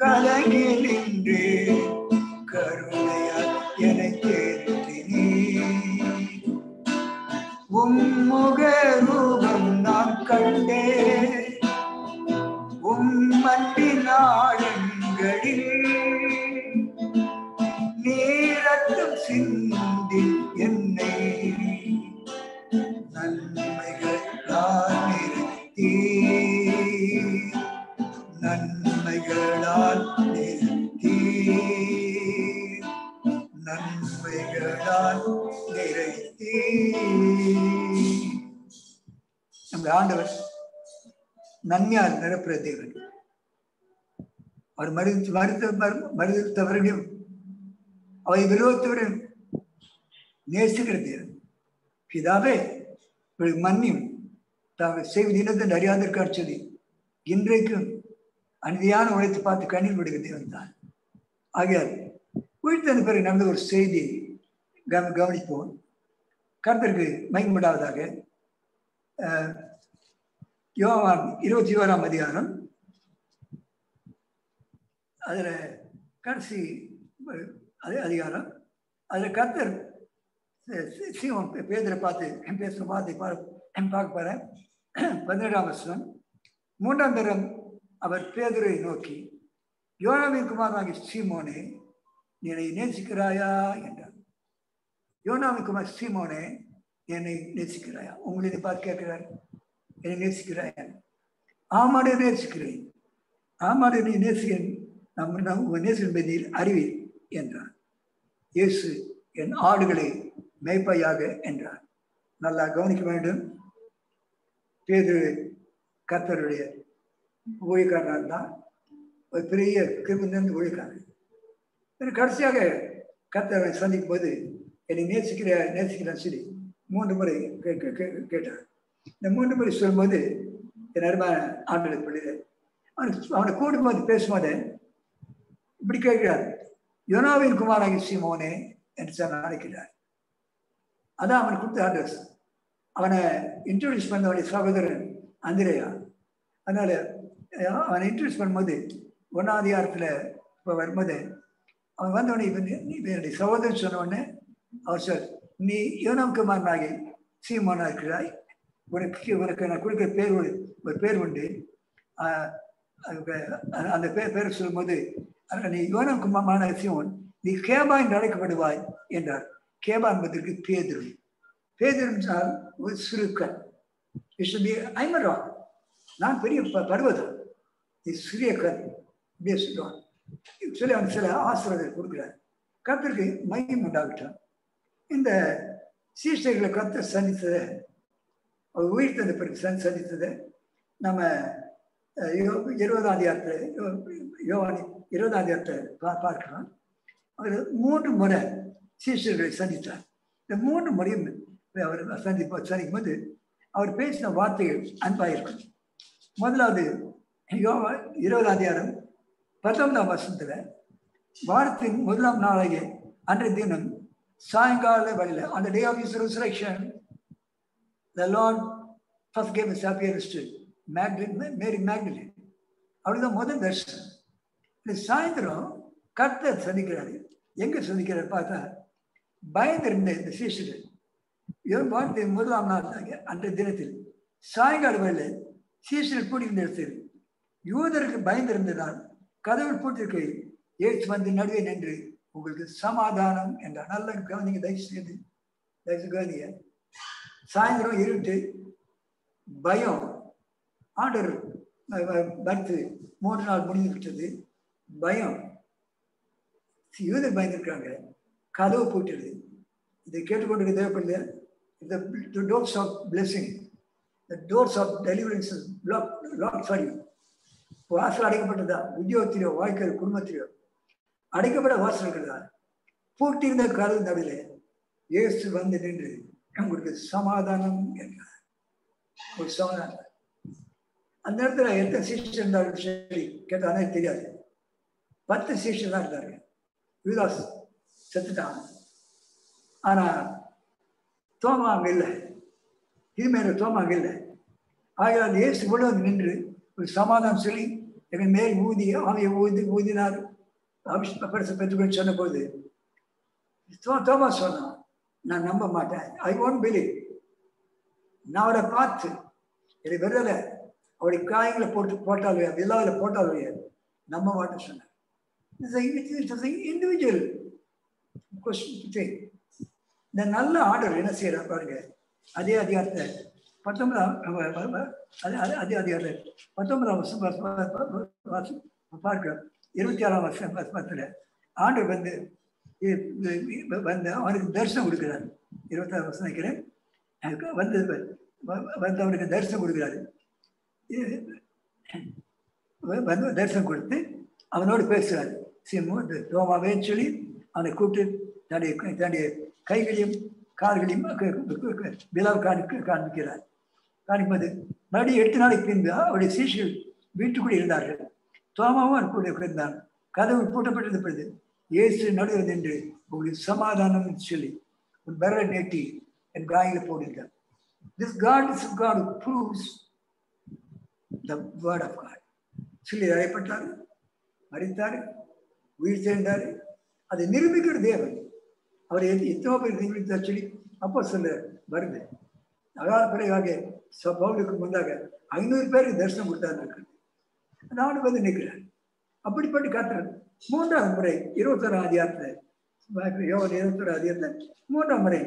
கலங்கி நின்று கருணையால் என்னை தேற்றினே உம்முக ரூபம் நான் கண்டேன் உம்மன்பின் ஆழங்களில் நீரத்தம் சிந்தி என்னை நன்மைகளால் நிறுத்தி நன்மைகளால் நிறுத்தி நன்மைகளால் நிறைத்தி நம்ம ஆண்டவர் நன்மையால் நிரப்புற தேவன் அவர் மறுத்தவரையும் அவை விரோதத்தவரையும் நேசிக்கிற தேவன் பிதாவே மன்னியும் தாங்கள் செய்வது இனத்தின் அறியாதற்கார் சொல்லி இன்றைக்கும் அநீதியான உழைத்து பார்த்து கண்ணீர் விடுகிற தேவன் தான் ஆகையால் உயிர்த்தெழுந்த பிறகு நடந்த ஒரு செய்தி கவனிப்போம் கர்த்தருக்கு மகிமையுண்டாவதாக யோவான் 21ஆம் அதிகாரம் அதில் கடைசி அதிகாரம் அதில் கர்த்தர் சீமோன் பேதுரை பார்த்து பேசுகிற வார்த்தை பார்க்க போகிறேன் 17ஆம் வசனம் 3ஆம் தரம் அவர் பேதுரை நோக்கி யோனாவின் குமாரனாகிய சீமோனே நீ என்னை நேசிக்கிறாயா என்றார் யோனாவின் குமார் சீமோனே என்னை நேசிக்கிறாயா உங்களை பார்த்து கேட்கிறார் என்னை நேசிக்கிறாயா ஆமாடு நேசிக்கிறேன் ஆமாடு நீ நேசிக்கிறேன் நம்ம நேசிக்கிற நீர் அறிவீர் என்றார் இயேசு என் ஆடுகளை மேய்ப்பையாக என்றார் நல்லா கவனிக்க வேண்டும் பேதுரு கர்த்தருடைய ஊழியக்காரனாக தான் ஒரு பெரிய கிருமிலிருந்து ஊழியக்காரன் கடைசியாக கர்த்தரை சந்திக்கும் போது என்னை நேசிக்கிறேன்னு சொல்லி 3 முறை கேட்டார் இந்த 3 முறை சொல்லும்போது என் அருமையான ஆண்டவரை பிள்ளைகள் அவனை கூடும்போது பேசும்போது இப்படி கேட்கிறார் யோனாவின் குமாராகி சீமோனே என்று சார் அழைக்கிறார் அதான் அவன் கொடுத்த அட்ரஸ் அவனை இன்ட்ரோடியூஸ் பண்ணவனுடைய சகோதரன் அந்திரேயா அதனால அவனை இன்ட்ரோடியூஸ் பண்ணும்போது 1ஆம் அதிகாரத்தில் இப்போ வரும்போது அவன் வந்தவொடனே என்னுடைய சகோதரன் சொன்ன உடனே அவர் சார் நீ யோனாவின் குமாரனாகி சீமோனா இருக்கிறாய் உனக்கு நான் கொடுக்குற பேர் ஒரு பேர் உண்டு அந்த பேரை சொல்லும்போது நீ யோனாவின் குமாரனாகிய சீமோன் நீ கேபா என்று அழைக்கப்படுவாய் என்றார் கேபா என்பதற்கு பேதுரு பேதுரு என்றால் ஒரு சிறுக்கன் ஐமரா நான் பெரிய பர்வதம் நீ சிறிய கண் இப்படியே சொல்லுவான் சொல்லி அவன் சில ஆசீர்வாதம் கொடுக்குறார் கர்த்தருக்கு மகிமை உண்டாகட்டும் இந்த சீஷர்களை கர்த்தர் சந்தித்ததை அவர் உயிர் தந்த பிறகு சந்தித்ததை நம்ம 20ஆம் அதிகாரத்தில் யோவான் 20ஆம் அதிகாரத்தை பார்க்கலாம் அவர் 3 முறை சீஷர்களை சந்தித்தார் இந்த 3 முறையும் அவர் சந்திக்கும் போது அவர் பேசின வார்த்தைகள் அன்பாக இருக்கும் முதலாவது 20ஆம் அதிகாரம் 19ஆம் வசனத்துல வாரத்தின் முதலாம் நாளைய அன்றைய தினம் சாயங்கால வேளையில on the day of his resurrection the Lord first gave his appearance to Mary Magdalene. அவளுதான் முதல் தரிசனம். இந்த சாயந்தரம் கர்த்தர் சந்திக்கிறாரு. எங்க சந்திக்கிறார் பார்த்தா பயந்திருந்த இந்த சீஷர்கள் வாரத்தின் முதலாம் நாள் அன்றைய தினத்தில் சாயங்கால வேளை சீஷர்கள் கூடியிருந்த இடத்தில் யூதருக்கு பயந்திருந்ததால் கதவுள் பூட்டிருக்கையில் இயேசு வந்து நடுவே நின்று உங்களுக்கு சமாதானம் என்றார். நல்ல கவனிங்க, தயவுசெய்து கவனிங்க. சாயந்தரம் இருட்டு, பயம். ஆண்டவர் மறுத்து 3 நாள் முடிந்து விட்டது. பயம், யூதர் பயந்துருக்காங்க. கதவு பூட்டிடுது. இதை கேட்டுக்கொண்டு தேவைப்படுது. The doors of blessing, the doors of deliverance locked for you. வாசல் அடைக்கப்பட்டதா? உத்தியோகத்திலோ வாழ்க்கையில குடும்பத்திலோ அடைக்கப்பட வாசல்களா? பூட்டியிருந்த கதவு நடுவில் இயேசு வந்து நின்று உங்களுக்கு சமாதானம் என்றார். ஒரு சமாதானம். அந்த இடத்துல எத்தனை சீஷர் இருந்தாலும் சரி கேட்டாலே தெரியாது. 10 சீஷர் தான் இருந்தாரு. யூதாஸ் செத்துட்டான். ஆனா தோமா அங்க இல்லை. இதுமேல தோமா அங்க இல்லை. ஆகையால் இயேசு கூட வந்து நின்று ஒரு சமாதானம் சொல்லி எங்கள் மேல் ஆவியை ஊதினார். பரிசு பெற்றுக்கொண்டு சொன்ன போது தோமா சொன்னான், நான் நம்ப மாட்டேன். I won't believe. நான் அவரை பார்த்து என்னை விரல அவருடைய காயங்களை போட்டாலே விழாவில் போட்டாலே நம்ப மாட்டேன்னு சொன்னேன். Individual question. இந்த நல்ல ஆர்டர் என்ன செய்யறா பாருங்க. அதே அதிகாரத்தை 19ஆம் பார்க்கிறோம். 26ஆம் வருஷத்துல ஆண்டவர் வந்து அவனுக்கு தரிசனம் கொடுக்கிறார். 26ஆம் வருஷம் நினைக்கிறேன். வந்து அவனுக்கு தரிசனம் கொடுக்கிறாரு. வந்து தரிசனம் கொடுத்து அவனோடு பேசுறாரு. தோமாவேன்னு சொல்லி அவனை கூப்பிட்டு தன்னுடைய கைகளையும் கால்களையும் விழாவை காண்பிக்கிறார். காண்பிப்பது மறுபடியும் 8 நாளைக்கு பின்பு அவருடைய சீஷர்கள் வீட்டுக்குள்ளே இருந்தார்கள். தோமாவும் அவர் கூட இருந்தான். கதவு பூட்டப்பட்டது பொழுது இயேசு நடுவில் நின்று உங்களுக்கு சமாதானம் சொல்லி ஒரு விரலை நீட்டி என் காயில போடுகிறார். This God is a God who proves the word of God. சொல்லி அழைப்பட்டார், மரித்தார், உயிர் சேர்ந்தார். அதை நிரூபிக்கிற தேவன். அவர் எத்தனை பேர் நிரூபித்தார் சொல்லி அப்போ சொல்ல வருது. அகால பிறகாக பவுலுக்கு முன்னாக 500 பேருக்கு தரிசனம் கொடுத்தாரு. நாடு வந்து நிற்கிறார். அப்படிப்பட்டு காட்டுறார். 3ஆம் முறை 21ஆம் அதிகாரத்தில் 21ஆம் அதிகாரத்தில் 3ஆம் முறை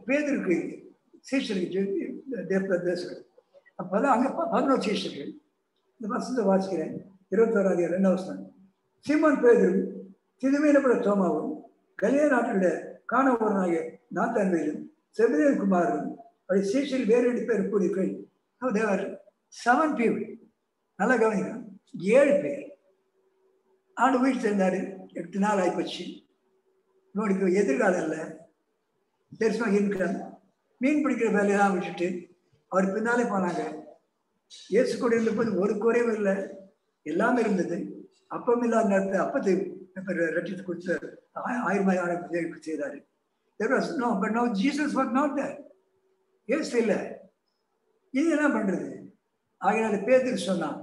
பேதருக்கு சீஷருக்கு பேசுகிறார். அப்போதான் அங்கே 11 சீஷர்கள். இந்த வசனத்தை வாசிக்கிறேன். 21ஆம் அதிகாரம் 2ஆம் வசனம். சீமோன் பேதுரு, திதுமேனப்பட தோமாவும், கலிலேயா நாட்டிலுள்ள கானாவூரனாகிய நாத்தான்வேலும், செபதேயு குமாரரும் அவருடைய சீஷர்கள் வேறு 2 பேர் கூடியிருக்கிறார். தேவர் 7 people. நல்லா கவனிக்கணும். 7 பேர். ஆண்டு வீட்டு சேர்ந்தாரு. 8 நாள் ஆயிப்போச்சு. இவனுக்கு எதிர்காலம் இல்லை. தரிசனம் இருக்கிறாங்க. மீன் பிடிக்கிற வேலையெல்லாம் விட்டுட்டு அவர் பின்னாலே போனாங்க. இயேசு கூட இருந்தபோது ஒரு குறைவு இல்லை, எல்லாமே இருந்தது. அப்பம் இல்லாத நேரத்தை அப்பத்தை ரட்டித்து கொடுத்து 1000 செய்தாரு. No, but now Jesus was not there. இயேசு இல்லை. இது என்ன பண்றது? ஆகையினால பேதுரு சொன்னான்,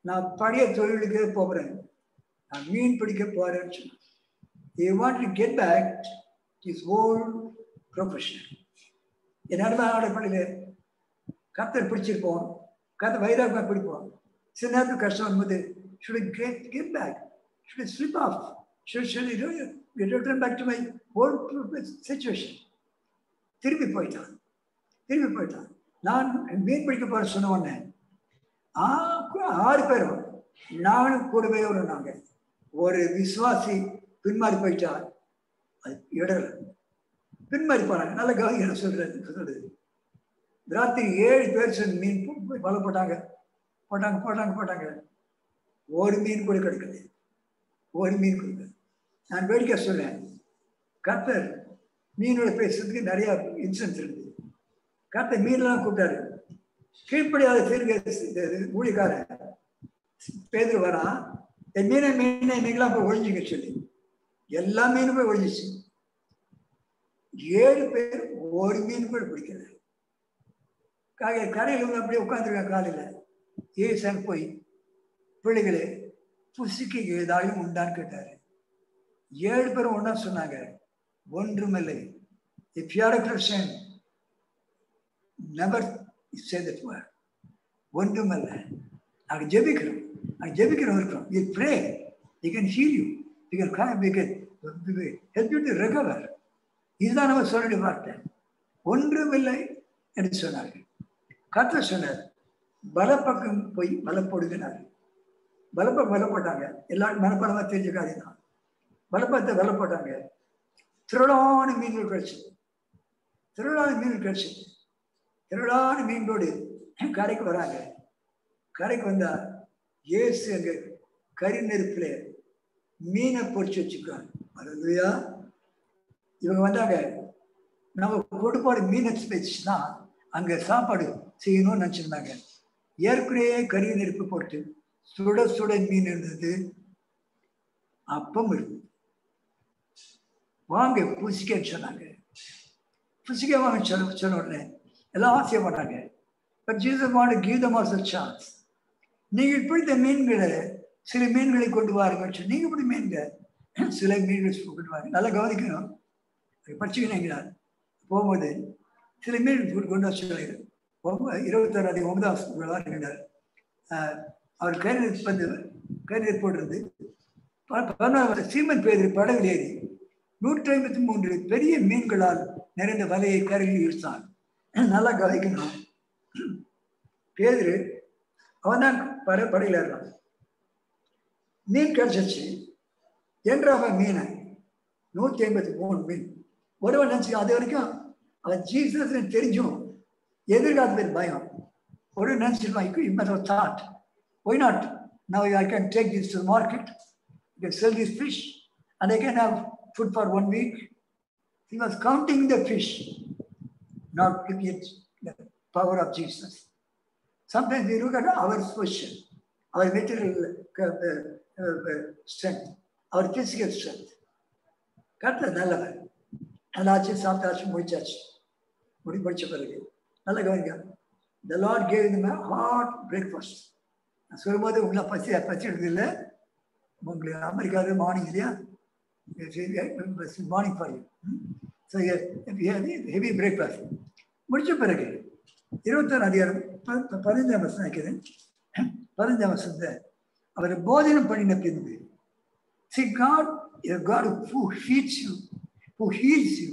நான் பழைய தொழிலுக்கு போகிறேன், நான் மீன் பிடிக்க போறேன்னு சொன்னான். He wanted to get back his old profession. என் அருமையான பள்ளியில கர்த்தர் பிடிச்சிருப்போம், கர்த்தர் வைராகமாக பிடிப்போம். சில நேரத்துக்கு கஷ்டம் வரும்போது should I get back? Should I slip off? Should I return back to my old situation? திரும்பி போயிட்டான். நான் மீன் பிடிக்க போற சொன்ன உடனே 6 பேரும் நானும் கூடவே நாங்க. ஒரு விசுவாசி பின்மாறி போயிட்டா அது இடல, பின்மாறி போனாங்க. நல்ல கவனிக்க சொல்றது. ராத்திரி 7 பேர் சொல்லி மீன் வலை போட்டாங்க. ஒரு மீன் கூட கிடைக்கல. ஒரு மீன் கொடுக்க. நான் வேடிக்கை சொன்னேன், கர்த்தர் மீனோட பேசுறதுக்கு நிறைய இன்சிடென்ட்ஸ் இருந்தது. கர்த்தர் மீன்லாம் கூப்பிட்டாரு. கீழ்ப்படியாத ஊழியக்காரன் பேதுரு வரா, மீனை மீனை நீங்களாம் போய் ஒழிஞ்சுங்க சொல்லி எல்லா மீனும் போய் ஒழிஞ்சிச்சு. 7 பேர் ஒரு மீன் கூட பிடிக்கிறது. கரையில் வந்து அப்படியே உட்காந்துருக்காங்க. காலையில் ஏசாங்க போய், பிள்ளைகளே புசிக்கு ஏதாயும் உண்டான்னு கேட்டாரு. 7 பேரும் ஒன்னா சொன்னாங்க, ஒன்றுமில்லை. If you are a Christian, never say that word. ஒன்றுமில்லை. நாங்கள் ஜெபிக்கிறோம், இருக்கிறோம். We pray, we can heal you, we can cry, we can help you to recover. இதுதான் நம்ம சொல்லிட்டு பார்த்தேன். ஒன்றுமில்லை என்று சொன்னார்கள். கர்த்தர் சொன்னார், பலப்பக்கம் போய் பலப்படுகிறார். பலப்பக்கம் பலப்பட்டாங்க. எல்லாரும் மனப்படமாக தெரிஞ்ச காரியம் தான். பலப்பத்தை பலப்பட்டாங்க. திரளான மீன்கள் கிடைச்சது. திரளான மீன்களோடு கரைக்கு வராங்க. கரைக்கு வந்தா இயேசு அங்க கறி நெருப்புல மீனை பொறிச்சு வச்சுக்கிறாங்க. அதுலையா இவங்க வந்தாங்க. நம்ம கொடுப்பாடு மீன் வச்சுன்னா அங்க சாப்பாடு செய்யணும்னு நினைச்சிருந்தாங்க. ஏற்கனவே கறி நெருப்பு போட்டு சுட சுட மீன் இருந்தது, அப்பம் இருந்தது. வாங்க புசிக்கன்னு சொன்னாங்க. புசிக்க வாங்க சொன்ன உடனே எல்லாம் ஆசைப்பட்டாங்க. But Jesus want to give them also a chance. நீங்கள் பிடித்த மீன்களை சில மீன்களை கொண்டு வாருங்கள் சொல்லி, நீங்க இப்படி மீன்கள் சில மீன்கள் கொண்டு வாருங்க. நல்லா கவனிக்கணும், படிச்சுக்கிறீங்களா? போகும்போது சில மீன் கொண்டு வர சொல்லுங்கள். 26:9 அவர் கறி போட்டிருந்து 14 சீமன் பேர் படவில் ஏறி 153 பெரிய மீன்களால் நிறைந்த வலையை கரையில் இழுத்தான். நல்லா கவனிக்கணும். பேதுரு அவன் தான் படகுல ஏறான். மீன் கிடைச்சிச்சு என்றாவ மீனை 153 மீன். ஒருவன் நினைச்சு அது வரைக்கும் அவன் ஜீசஸ் தெரிஞ்சும் எதிர்கால பேர் பயம். ஒரு நினைச்சிருவான், thought why not now I can take this to the market, I can sell this fish and I can have food for 1 week. He was counting the fish, not looking at the power of Jesus. Sometimes we look at our position, our material strength, our physical strength. கர்த்தர் நல்லவர். நல்லாச்சு, சாப்பிட்டாச்சு, முடிச்சாச்சு. முடிச்ச பிறகு நல்ல கவனிக்க, the Lord gave them a hot breakfast. நான் சொல்லும்போது உங்களை பசி எடுக்குது இல்லை, உங்களுக்கு அமெரிக்காவில் மார்னிங் இல்லையா, morning for you. So heavy breakfast முடிச்ச பிறகு 21:15 நினைக்கிறேன். 15 அவர் போதனம் பண்ணின பின்பு, see God, a God who feeds you, who heals you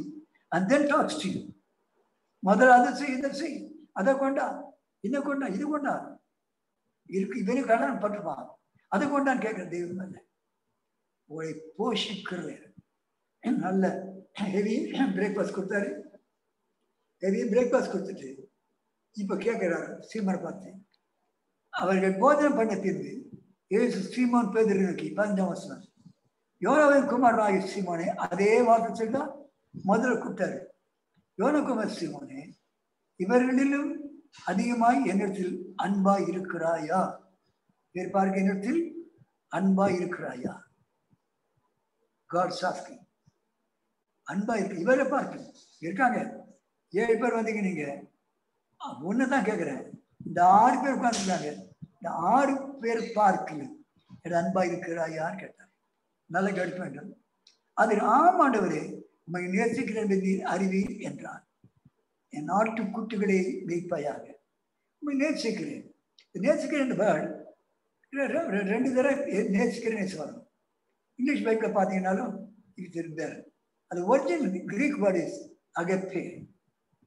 and then talks to you. முதல்ல அதை செய், இதை செய், அதை கொண்டா, இதை கொண்டா, இது கொண்டா, இவனு கடன் பட்டுப்பான், அதை கொண்டான்னு கேட்கிற தெய்வம் அல்ல. உங்களை போஷிக்கிறது. நல்ல ஹெவி பிரேக்ஃபாஸ்ட் கொடுத்தாரு. ஹெவி பிரேக்ஃபாஸ்ட் கொடுத்துட்டு இப்ப கேட்கிறாரு சீமனை பார்த்து. அவர்கள் போதனை பண்ண பின்பு இயேசு சீமோன் பேதுரு நோக்கி 15 யோனாவின் குமாரனாகிய சீமோனே, அதே வார்த்தை சொல்லா முதல்ல கூப்பிட்டாரு. யோனகுமார் சீமோனே, இவர்களிலும் அதிகமாய் என்னிடத்தில் அன்பாய் இருக்கிறாயா? வேறு பார்க்க என்னிடத்தில் அன்பாய் இருக்கிறாயா? God's asking. அன்பா இருக்கு. இவரை பார்க்க இருக்காங்க 7 பேர் வந்தீங்க, நீங்க ஒன்னுதான் கேட்கிறேன். இந்த 6 பேர் உட்கார்ந்துருக்காங்க. இந்த 6 பேர் பார்க்கல அன்பா இருக்கிறாயான்னு கேட்டார். நல்ல கவனிக்க வேண்டும். அதில் ஆமாண்டவரே, உண்மை நேசிக்கிறேன் என்பதை அறிவீர் என்றார். என் நாட்டு குட்டிகளை மேய்ப்பாயாக. உண்மை நேசிக்கிறேன். நேசிக்கிறேன் வேர்ட் 2 தடவை நேசிக்கிறேன் சொல்லணும். இங்கிலீஷ் பைபிள் பார்த்தீங்கன்னாலும் இது தெரிந்தார். அது ஒரிஜினல் கிரீக் வேர்ட் இஸ் அகப்பே.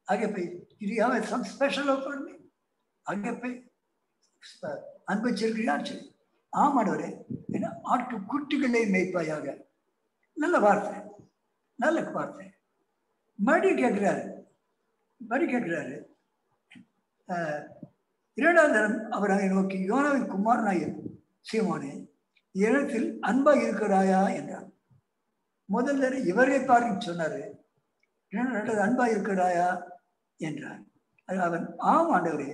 அகப்பே. இது have some special offer me? அகப்பே அன்பு வச்சிருக்கிறியா? சரி. ஆமாண்டவரே, ஏன்னா ஆட்டு குட்டிகளை மேய்ப்பாயாக. நல்ல வார்த்தை, நல்ல வார்த்தை. மறுபடியும் கேட்கிறாரு. 2வது தரம் அவர் அவரை நோக்கி, யோனாவின் குமாரனாகிய சீமோனே, இடத்தில் அன்பா இருக்கிறாயா என்றார். முதல்ல இவரை பார்க்க சொன்னாரு. 2வது அன்பா இருக்கிறாயா என்றார். அவன் ஆம் ஆண்டவரே,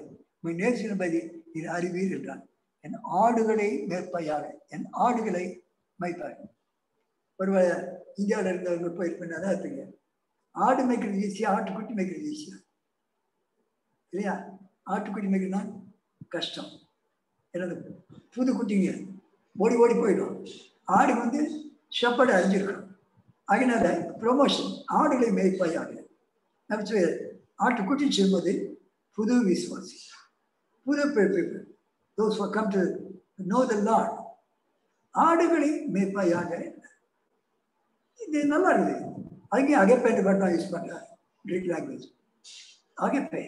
நேசின்பதி இது அறிவீர் என்றான். என் ஆடுகளை மேய்ப்பாயாக, என் ஆடுகளை மேய்ப்பாய். ஒருவேளை இந்தியாவில் இருந்தவர்கள் போயிருப்பேன், அதான் இருக்குங்க. ஆடு மேய்க்கிறது ஈஸியா, ஆட்டுக்குட்டி மேய்க்கிறது ஈஸியா இல்லையா? ஆட்டுக்குட்டி மேய்க்கிறதுனா கஷ்டம். என்னது புது குட்டிங்க ஓடி ஓடி போயிடும். ஆடு வந்து ஷெப்பர்டு அறிஞ்சிருக்கணும். அதனால ப்ரொமோஷன் ஆடுகளை மேய்ப்பாயாக. நம்ம ஆட்டுக்குட்டி செய்யும்போது புது விசுவாசி, புது people, those who come to know the Lord, ஆடுகளை மேய்ப்பாயாக. இது நல்லா இருக்குது. அங்கேயும் அகைப்பேன் வேர்ட் தான் யூஸ் பண்றார், கிரீக் லாங்குவேஜ். அகைப்பே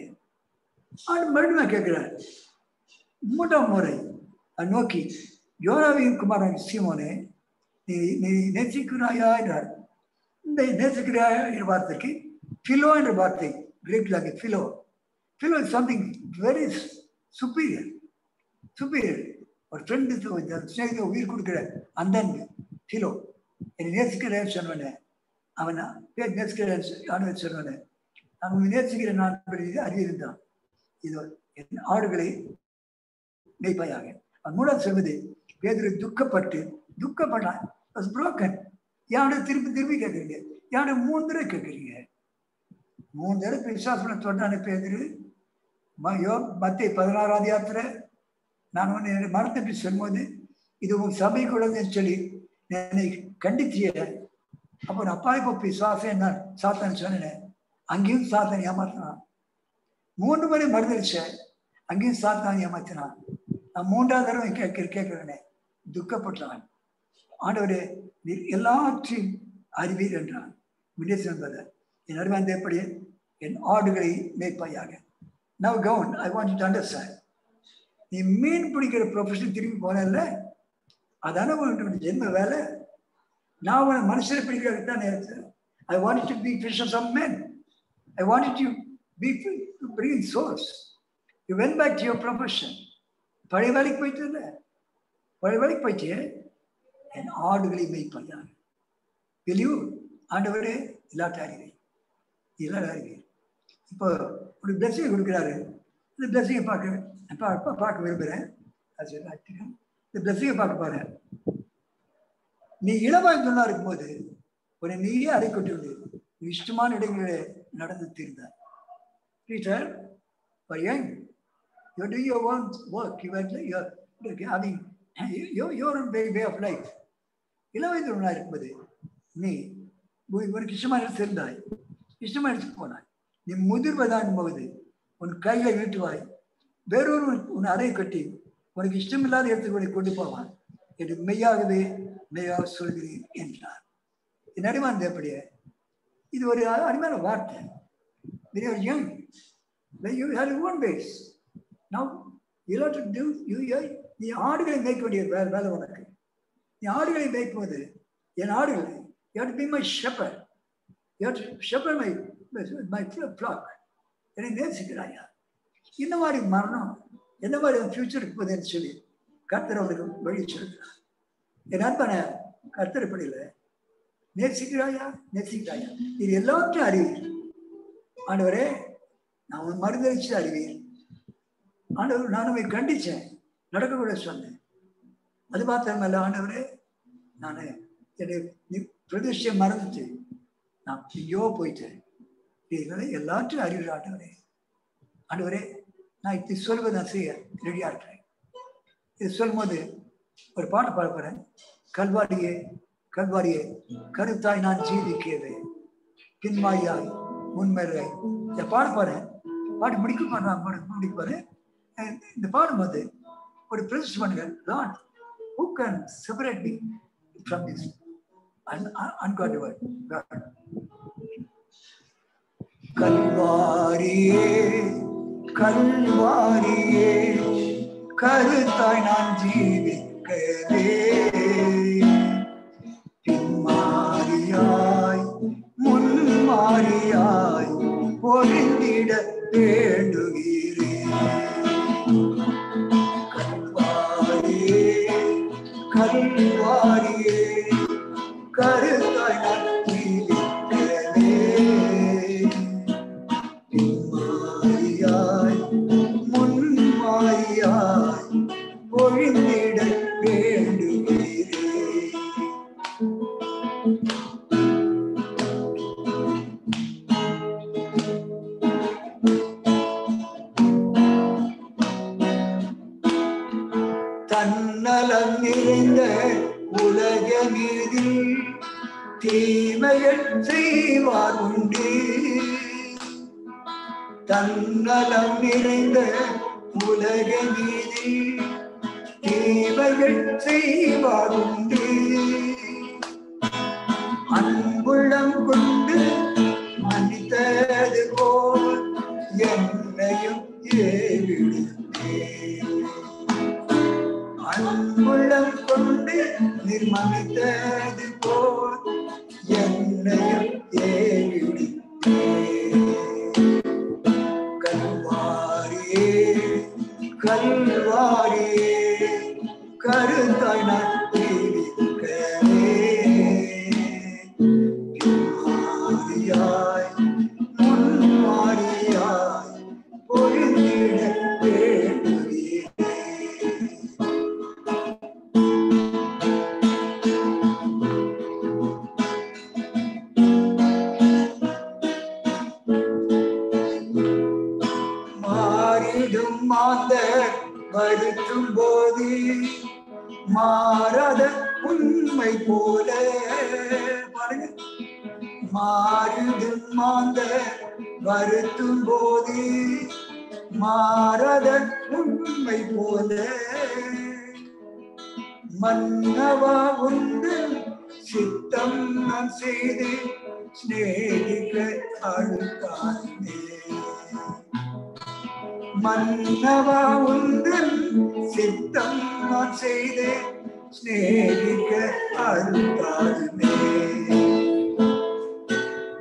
ஆடு மறுபடியும் கேட்கிறார். மூன்றாம் முறை நோக்கி, யோனாவின் குமாரன் சீமோனே, நீ நேசிக்கிறாயா என்றார். இந்த நேசிக்கிறாயா என்ற வார்த்தைக்கு பிலோ என்ற வார்த்தை Greek language. Philo philo is something very superior. Superior ஒரு ஃப்ரெண்டு ஸ்நேகித உயிர் கொடுக்குற அந்த பிலோ. என்னை நேசிக்கிறேன்னு சொன்னேன். அவன் பேர் நேசிக்கிறேன்னு சொன்னேன். நான் நேசிக்கிறேன் நான் அறியிருந்தான். இது என் ஆடுகளை மேய்ப்பாயாக. அவன் மூலம் சொல்வது, பேதுரு துக்கப்பட்டான். யாரோட திருப்பி கேட்குறீங்க? யாரோட 3 தடவை கேட்குறீங்க? 3 தடவை விசுவாசம் சொன்னான பேதுரு. மத்திய 16ஆம் அதிகாரத்துல நான் ஒன்று என்னுடைய மரத்தை சொல்லும்போது, இது உங்க சபை குழந்தைன்னு சொல்லி என்னை கண்டிச்சிய. அப்போ நான் அப்பா இப்போ விசுவாசம் என்ன சாத்தான்னு சொன்னேன். அங்கேயும் சாத்தான் ஏமாத்தினான். 3 முறை மறுதளிச்சேன், அங்கேயும் சாத்தான் ஏமாத்தினான். நான் 3ஆவது தடவை கேட்கிறேனே, துக்கப்பட்டான். ஆண்டவரே, நீர் எல்லாற்றையும் அறிவீர் என்றான். என்பதை என் அறிவாந்த எப்படி என் ஆடுகளை மேய்ப்பாயாக. Now go on, I want you to understand. நீ மீன் பிடிக்கிற ப்ரொஃபஷன் திரும்பி போனல, அதான உனக்கு ஜென்ம வேலை. நான் உன மனுஷரை பிடிக்கிறதுக்கு தான் நேரத்தில். I wanted to be fishers of men. I wanted to bring in souls. You went back to your profession. பழைய வேலைக்கு போயிட்டு இல்லை, பழைய வேலைக்கு போயிட்டு என் ஆடுகளை மேய்ப்பாயாக. வெளியூ ஆண்டவரே எல்லாத்தையும் அறிவேன், எல்லாரும் அறிவேன். இப்போ ஒரு பிளஸிங் கொடுக்குறாரு. இந்த பிளஸிங்கை பார்க்க விரும்புகிறேன். இந்த பிளஸிங்கை பார்க்க பாரு. நீ இளவாய்ந்தா இருக்கும்போது உன்னை நீயே அடை கொண்டு நீ இஷ்டமான இடங்களில் நடந்து தீர்ந்தார். Peter, for young, you do your own work. You are having your own way of life. இளவயது இருக்கும்போது நீ உனக்கு இஷ்டமான இடத்துல இருந்தாய், இஷ்டமான இடத்துக்கு போனாய். நீ முதிர்வதான் போகுது உன் கையை வீட்டுவாய், வேறொரு உன் அறையை கட்டி உனக்கு இஷ்டமில்லாத இடத்துக்கு உனக்கு கொண்டு போவான் என்று மெய்யாகவே மெய்யாக சொல்கிறேன் என்றார். என் அடிமானது எப்படியே இது ஒரு அருமையான வார்த்தை. When you are young, when you have your own ways. Now you have to do, நீ ஆடுகளை மேய்க்க வேண்டிய வேலை உனக்கு. நீ ஆடுகளை மேய்க்கும்போது என் ஆடுகளை, you have to be my shepherd. You have to shepherd my flock. என்னை நேசிக்கிறாயா? இந்த மாதிரி மரணம் என்ன மாதிரி ஃபியூச்சருக்கு போகுதுன்னு சொல்லி கர்த்தர் அவனுக்கு வழி சொல்கிறார். என் அன்பான கர்த்தர் இப்படி இல்லை, நேசிக்கிறாயா நேசிக்கிறாயா, இது எல்லாத்தையும் அறிவீர். ஆண்டவரே, நான் உன் மறுதளிச்சு அறிவீர். ஆண்டவர், நான் உண்மை கண்டிச்சேன், நடக்கக்கூட சொன்னேன். அது மாத்திரமல்ல ஆண்டவரே, நான் என்னுடைய பிரதிஷ்டையை மறந்துட்டு நான் ஐயோ போயிட்டேன். இதனால எல்லாத்தையும் அறிவுற ஆண்டவரே. ஆண்டவரே, நான் இது சொல்வதை நான் செய்ய ரெடியா இருக்கிறேன். இது சொல்லும்போது ஒரு பாட்டு பாட போறேன். கல்வாரியே கல்வாரியே கருத்தாய் நான் ஜீவிக்கிறேன், பின்மாயாய் முன்மேலை. இதை பாட போறேன். பாட்டு முடிக்க போறேன். இந்த பாடும்போது ஒரு பிரதிஷ்டை பண்ணுங்க. Lord, who can separate me from this ungodly word? God. கல்வாரியே கல்வாரியே கருத்தாய் நான் ஜீவிக்கவே, பின்மாரியாய் முன்மாரியாய் பொழிந்திட வேண்டுகிறேன். கல்வாரியே கல்வாரியே கருத்தாய் நான் ஜீவிக்கவே, பின்மாரியாய் முன்மாரியாய் பொழிந்திட பொழிந்திட வேண்டுகிறே. தன்னலம் நிறைந்த உலக மீதில் தீமைகள் செய்வார் உண்டு. தன்னலம் நிறைந்த உலக மீதில் தீமைகள் செய்வார் உண்டு. அன்புள்ளம் கொண்டு மன்னித்தது போல் என்னையும் ஏவிடுத்தே. அன்புள்ளம் கொண்டு நிர்மணித்தது போல் என்னையும் ஏவிடுத்தே. கல்வாரியே கல்வாரியே கருத்தாய் நான் தீவிக்கவே. மாறியாய் முன்மாறியாய் பொழிந்திட வேண்டுகிறே. மாறிடும் மாந்தர் வருத்தும் போது மாறாத உண்மை போல பாருங்க. மாறிடும் மாந்தர் வருத்தும் போது மாறாத உண்மை போல மன்னவா உண்டு சித்தம் நான் செய்து சிநேகிக்க அழுத்தானே. மன்னவா உண்டு சித்தம் நான் செய்து சிநேகிக்க அழுத்தானே.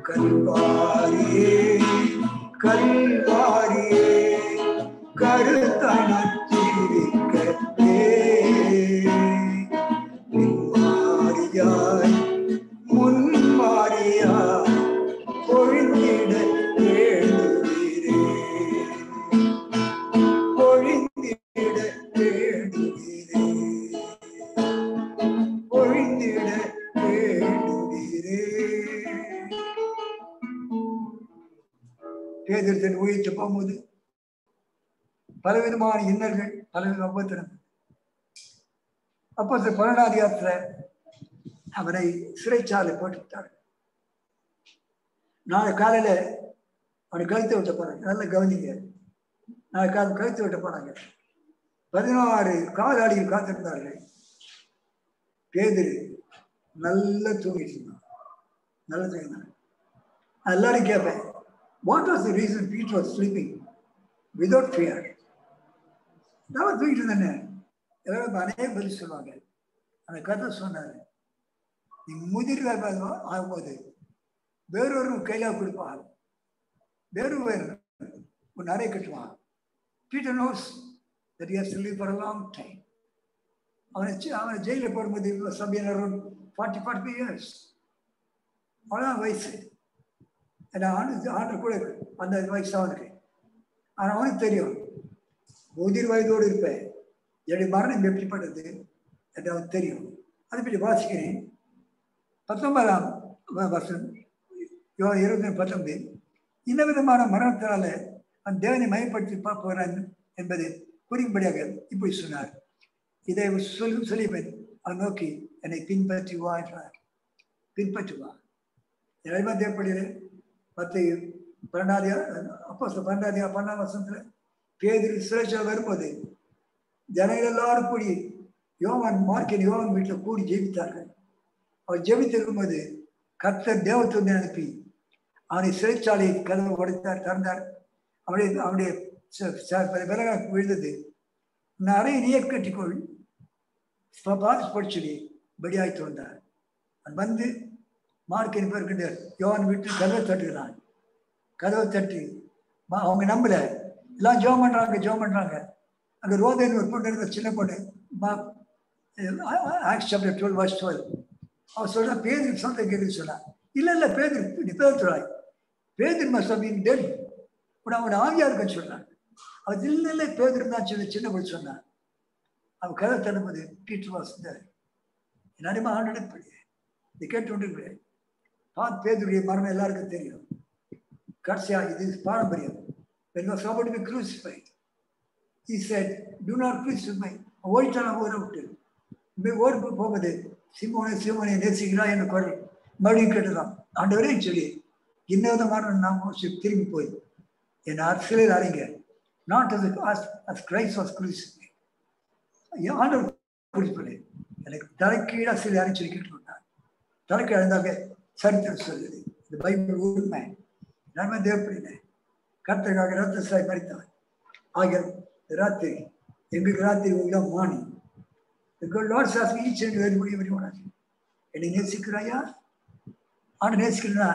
கல்வாரியே கல்வாரியே கருத்தாய் நான் தீவிக்கவே. பின்மாறியாய் முன்மாறியாய் பொழிந்திட வேண்டுகிறே. பொழிந்திட வேண்டுகிறே. பொழிந்திட வேண்டுகிறே. பேதுரு தன் ஊழியத்தை போகும்போது பலவிதமான இன்னல்கள் பலவித உபத்திரம். அப்போ 12ஆம் அதிகாரத்துல அவனை சிறைச்சாலை போட்டுவிட்டார்கள். நாளை காலையில அவனை கழுத்து விட்ட போறாங்க. நல்லா கவனிங்க. நாளை காலம் கழுத்து விட்ட போறாங்க. 16 காவலாளிகள் காத்திருந்தார்கள். பேதுரு நல்லா தூங்கிட்டு இருந்தான். நல்லா தூங்கினான். எல்லாரும் கேட்பேன், what was the reason Peter was sleeping without fear? நான் தூங்கிட்டு இருந்தேன்னு எல்லாரும் அநேக பதில் சொல்லுவாங்க. அந்த கதை சொன்னாரு, நீ முதிர்வார் ஆகும்போது வேறொரு கையில கொடுப்பான், வேறொரு உன் அறை கட்டுவான். Peter knows that he has to live for a long time. அவனை ஜெயிலில் போடும்போது something around 40-45 years. அவ்வளோதான் வயசு. ஆண்டு கூட அந்த வயசு அவனுக்கு. ஆனால் அவனுக்கு தெரியும், முதிர் வயதோடு இருப்பேன், என்னுடைய மரணம் எப்படிப்பட்டது என்று அவனுக்கு தெரியும். அதை பற்றி வாசிக்கிறேன். 19ஆம் வருஷம் 20-19 இந்த விதமான மரணத்தினால அந்த தேவனை மயப்படுத்தி போகிறான் என்பது புரியும்படியாக இப்படி சொன்னார். இதை சொல்லிப்பேன். அவன் நோக்கி என்னை பின்பற்றுவா என்றார். பின்பற்றுவா எல்லாருமே தேவைப்படுகிறது. 12ஆம் வருஷத்துல பேதுரு சிறைச்சாலை வரும்போது ஜனங்கள் எல்லாரும் கூடி யோவான் வீட்டில் கூடி ஜெபித்தார்கள். அவர் ஜெபித்திருக்கும்போது கர்த்தர் தேவதூதனை அனுப்பி அவனை சிறைச்சாலை கதவை உடைத்தார், திறந்தார். அவனுடைய விலக விழுந்தது. நிறைய நீர் கட்டிக்கொள் படிச்சுடி படியாய்த்து வந்தார். வந்து மார்க்கின் பேர்கிட்ட யோவான் வீட்டில் கதவை தட்டுகிறான். கதவை தட்டி அவங்க நம்பல, எல்லாம் ஜோம் பண்றாங்க. அங்கே ரோதன் ஒரு பொண்ணு இருந்த, சின்ன பொண்ணு, Acts chapter 12 verse 12. அவன் சொல்ற பேதுரு சொந்த கேள்வி சொன்னான். இல்ல பேதுரு நீ பேதுராய், பேதுரு must have been dead. அவன் ஆவியா இருக்குன்னு சொல்றான். அது இல்லை பேதுரு தான் சொல்லி சின்ன பொண்ணு சொன்னான். அவன் கதை தள்ளும்போது பீட்டர் வாஸ் தேர். என் அடிமை ஆண்டப்படி இதை கேட்டுக்கொண்டிருக்கிறேன். பேதுருடைய மரணம் எல்லாருக்கும் தெரியும். கடைசியா இது பாரம்பரியம். When he was about to be crucified, he said, "Do not crucify me." ஓடிட்டான ஓட விட்டு ஓடி போகுது. சிமோனே சிமோனே நேசிக்கிறாய் என்று குரல் மறுபடியும் கேட்டுதான். ஆண்டவரே சொல்லி இன்ன விதமான நாம் திரும்பி போய் என் அரசியலில் அறிங்க. Not as Christ was crucified. ஆண்டவர் குறிப்பிடு எனக்கு தலைக்கீழா சில அறி சொல்லி கேட்டுக்கொண்டார். தலைக்கு அழுந்தாங்க சரித்திரம் சொல்லுது. இந்த பைபிள் உண்மை நன்மை தேவைப்படினேன். கர்த்தருக்காக ரத்த சாய் மறித்தவன் ஆகிய ராத்திரி எங்களுக்கு ராத்திரி உங்களா morning Lord's asking each and every one என்னை நேசிக்கிறாயா? ஆண்டு நேசிக்கிறா.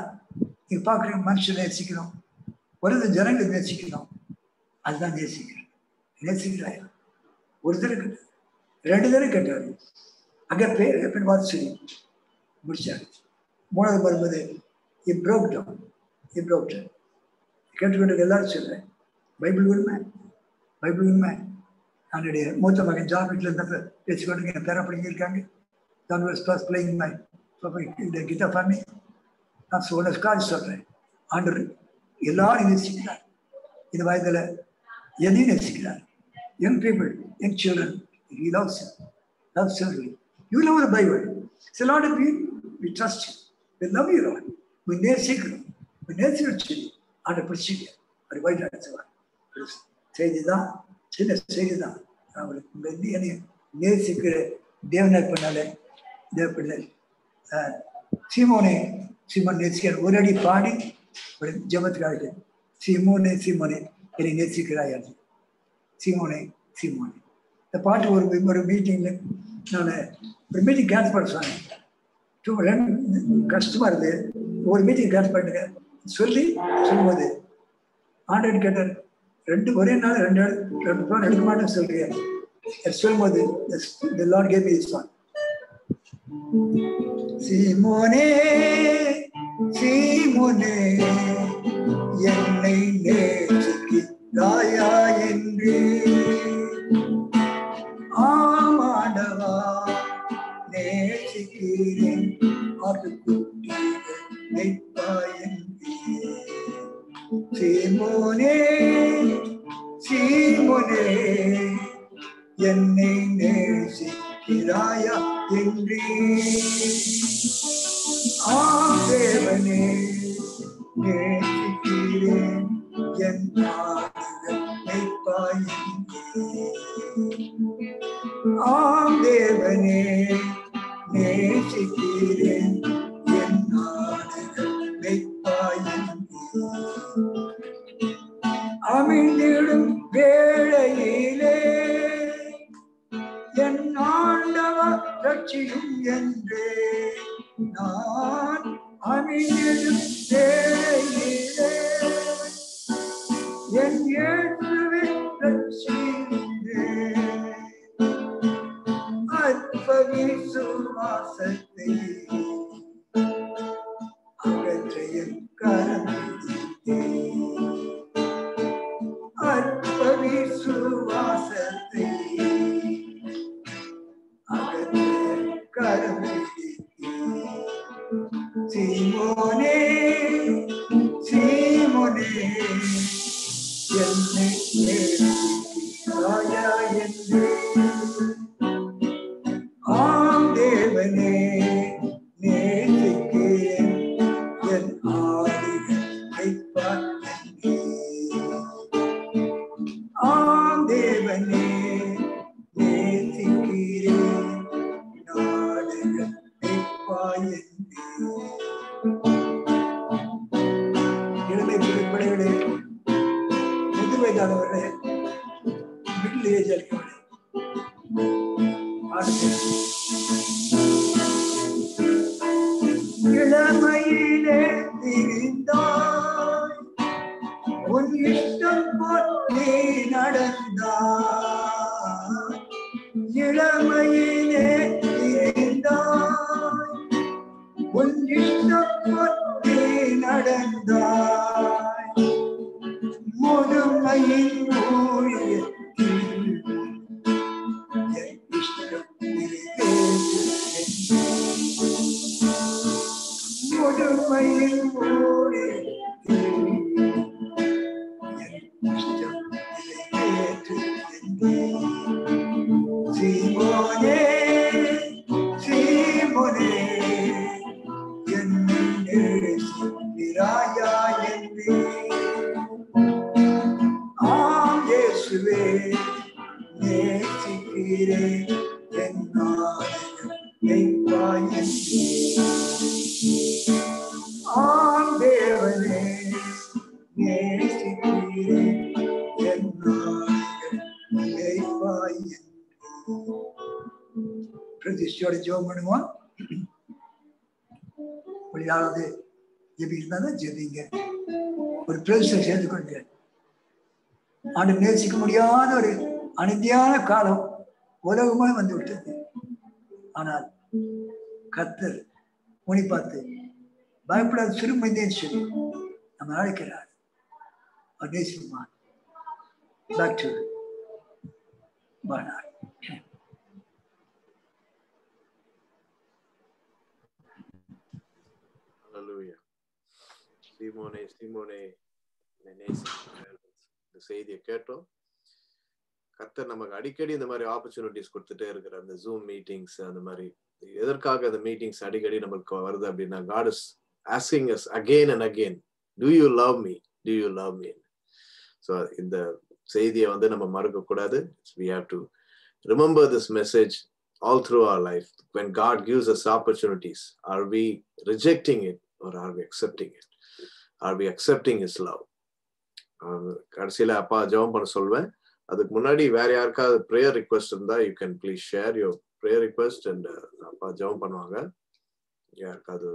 நீங்க பார்க்குற மனுஷன் நேசிக்கணும், ஒரு ஜனங்களை நேசிக்கணும். அதுதான் நேசிக்கிறேன். நேசிக்கிறாயா? ஒரு தடவை கேட்டார், 2 தடவை கேட்டார். அங்கே பேர் எப்படி பார்த்து சொல்லி முடிச்சாரு. 3வது வரும்போது கேட்டுக்கொண்டு எல்லாரும் சொல்றேன். பைபிள் உண்மை, பைபிள் உண்மை. என்னுடைய மூத்த மகன் ஜான் வீட்டில் இருந்தப்ப பேசிக்கொண்டு என் பேர பிடிங்கிருக்காங்க. தான் வாஸ் பிளேயிங் மை இந்த கீதா பண்ணி நான் காலேஜ் சொல்றேன். ஆண்டவர் எல்லாரும் நேசிக்கிறார். இந்த வயதில் என்னையும் நேசிக்கிறார். Young people, young children, he loves you. Loves you. You love the Bible. It's a lot of you. We trust you. We love you, Lord. We நேசிக்கிறோம். We நேசிச்சு ஆண்டை பிடிச்சிக்க அப்படி போயிட்டு அடிச்சுவார். செய்தி தான், சின்ன செய்தி தான். அவங்களுக்கு என்னை நேசிக்கிற தேவனை பண்ணாலே தேவப்பிள்ளை சீமோன் நேசிக்கிற ஒரு அடி பாடி ஜபத்துக்காக சீமோனே என்னை நேசிக்கிறாய். சீமோனே இந்த பாட்டு ஒரு மீட்டிங்கில் நான் ஒரு மீட்டிங் கேன்சல் பண்ண சொன்னேன். 2 கஷ்டமா இருந்து ஒரு மீட்டிங் கேன்சல் பண்ணுங்க சொல்லும்போது ஆண்டவன் கேட்டார். ஒரே நாள் 2 ப்ரோன் எடுக்க மாட்டேன்னு சொல்றேன். சொல்லும்போது the Lord gave me this one. சீமோனே என்னை நேசிக்கிறாயா என்று. ஆமாண்டவா நேசிக்கிறேன் ஆட்டுக்குட்டிகள் மேய்ப்பாய் என்று. சீமோனே என்னை நேசிக்கிறாயா என்று. தேவனே நேசிக்கிறேன் என் ஆடுகள் மேய்ப்பாய் என்று. தேவனே நேசிக்கிறேன் என் ஆடுகள் மேய்ப்பாய் என்று. அமிழ்ந்திடும் வேளையிலே என் ஆண்டவா ரட்சியும் என்றே. நான் அமிழ்ந்திடும் வேளையிலே என் இயேசுவை ரட்சியுங்கள். அற்ப விசுவாசத்தை அகற்றையும் கரமிடித்தேன். அற்ப விசுவாசத்தை அகற்றையும் கரமிடித்தேன். சீமோனே என்னை நேசிக்கிறாயா என்று. தேவனே நேசிக்கிறேன் என் ஆடுகள் மேய்ப்பாய் என்று. தேவனே நேசிக்கிறேன் ஆடுகள் மேய்ப்பாய் என்று. இளமை பிள்ளைகளே, முதுவயதானவர்களே, மிடில் ஏஜ் அளிக்கவர்களே, இளமையிலே திரிந்தாய், உன் இஷ்டம் போல் நீ நடந்தாய். இளமையிலே திரிந்தாய், உன் இஷ்டம் போல் நீ நடந்தாய். முதுமையின் ஊழியத்தில் என் சிலுவையில் ஓடி சீமோனே சீமோனே விராயா என்பே ஆம் இயேசுவே நேசிக்கிறேன் ஆம் தேவனே நேசிக்கிறேன் பிரதிஷ்டையோட ஜெபம் பண்ணுவோம். யாராவது ஜெபி இருந்தாலும் ஜெபிங்க. ஒரு பிரதிஷ்டை சேர்ந்து கொண்டு ஆண்டு நேசிக்க முடியாத ஒரு அநீதியான காலம் உலகமே வந்து விட்டது. ஆனால் கர்த்தர் முனி பார்த்து பயப்படாத சிறுமைந்தேன்னு சொல்லி நம்ம அழைக்கிறார். அவர் நேசிக்குமான். Back to Bernard. Hallelujah. சீமோனே சீமோனே இந்த செய்தியை கேட்டோம். கர்த்தர் நமக்கு அடிக்கடி இந்த மாதிரி ஆப்பர்ச்சுனிட்டிஸ் கொடுத்துட்டே இருக்கிற அந்த ஜூம் மீட்டிங்ஸ் அந்த மாதிரி. எதற்காக அந்த மீட்டிங்ஸ் அடிக்கடி நமக்கு வருது அப்படின்னா, God is asking us again and again, do you love me? Do you love me? So இந்த செய்தியை வந்து நம்ம மறக்க கூடாது. We have to remember this message all through our life. When God gives us opportunities, are we rejecting it or are we accepting it? Are we accepting his love? கடைசியில அப்பா ஜெபம் பண்ண சொல்வேன். அதுக்கு முன்னாடி வேற யாருக்காவது ப்ரேயர் ரிக்வெஸ்ட் இருந்தா you can please share your prayer request and அப்பா ஜெபம் பண்ணுவாங்க. யாருக்காவது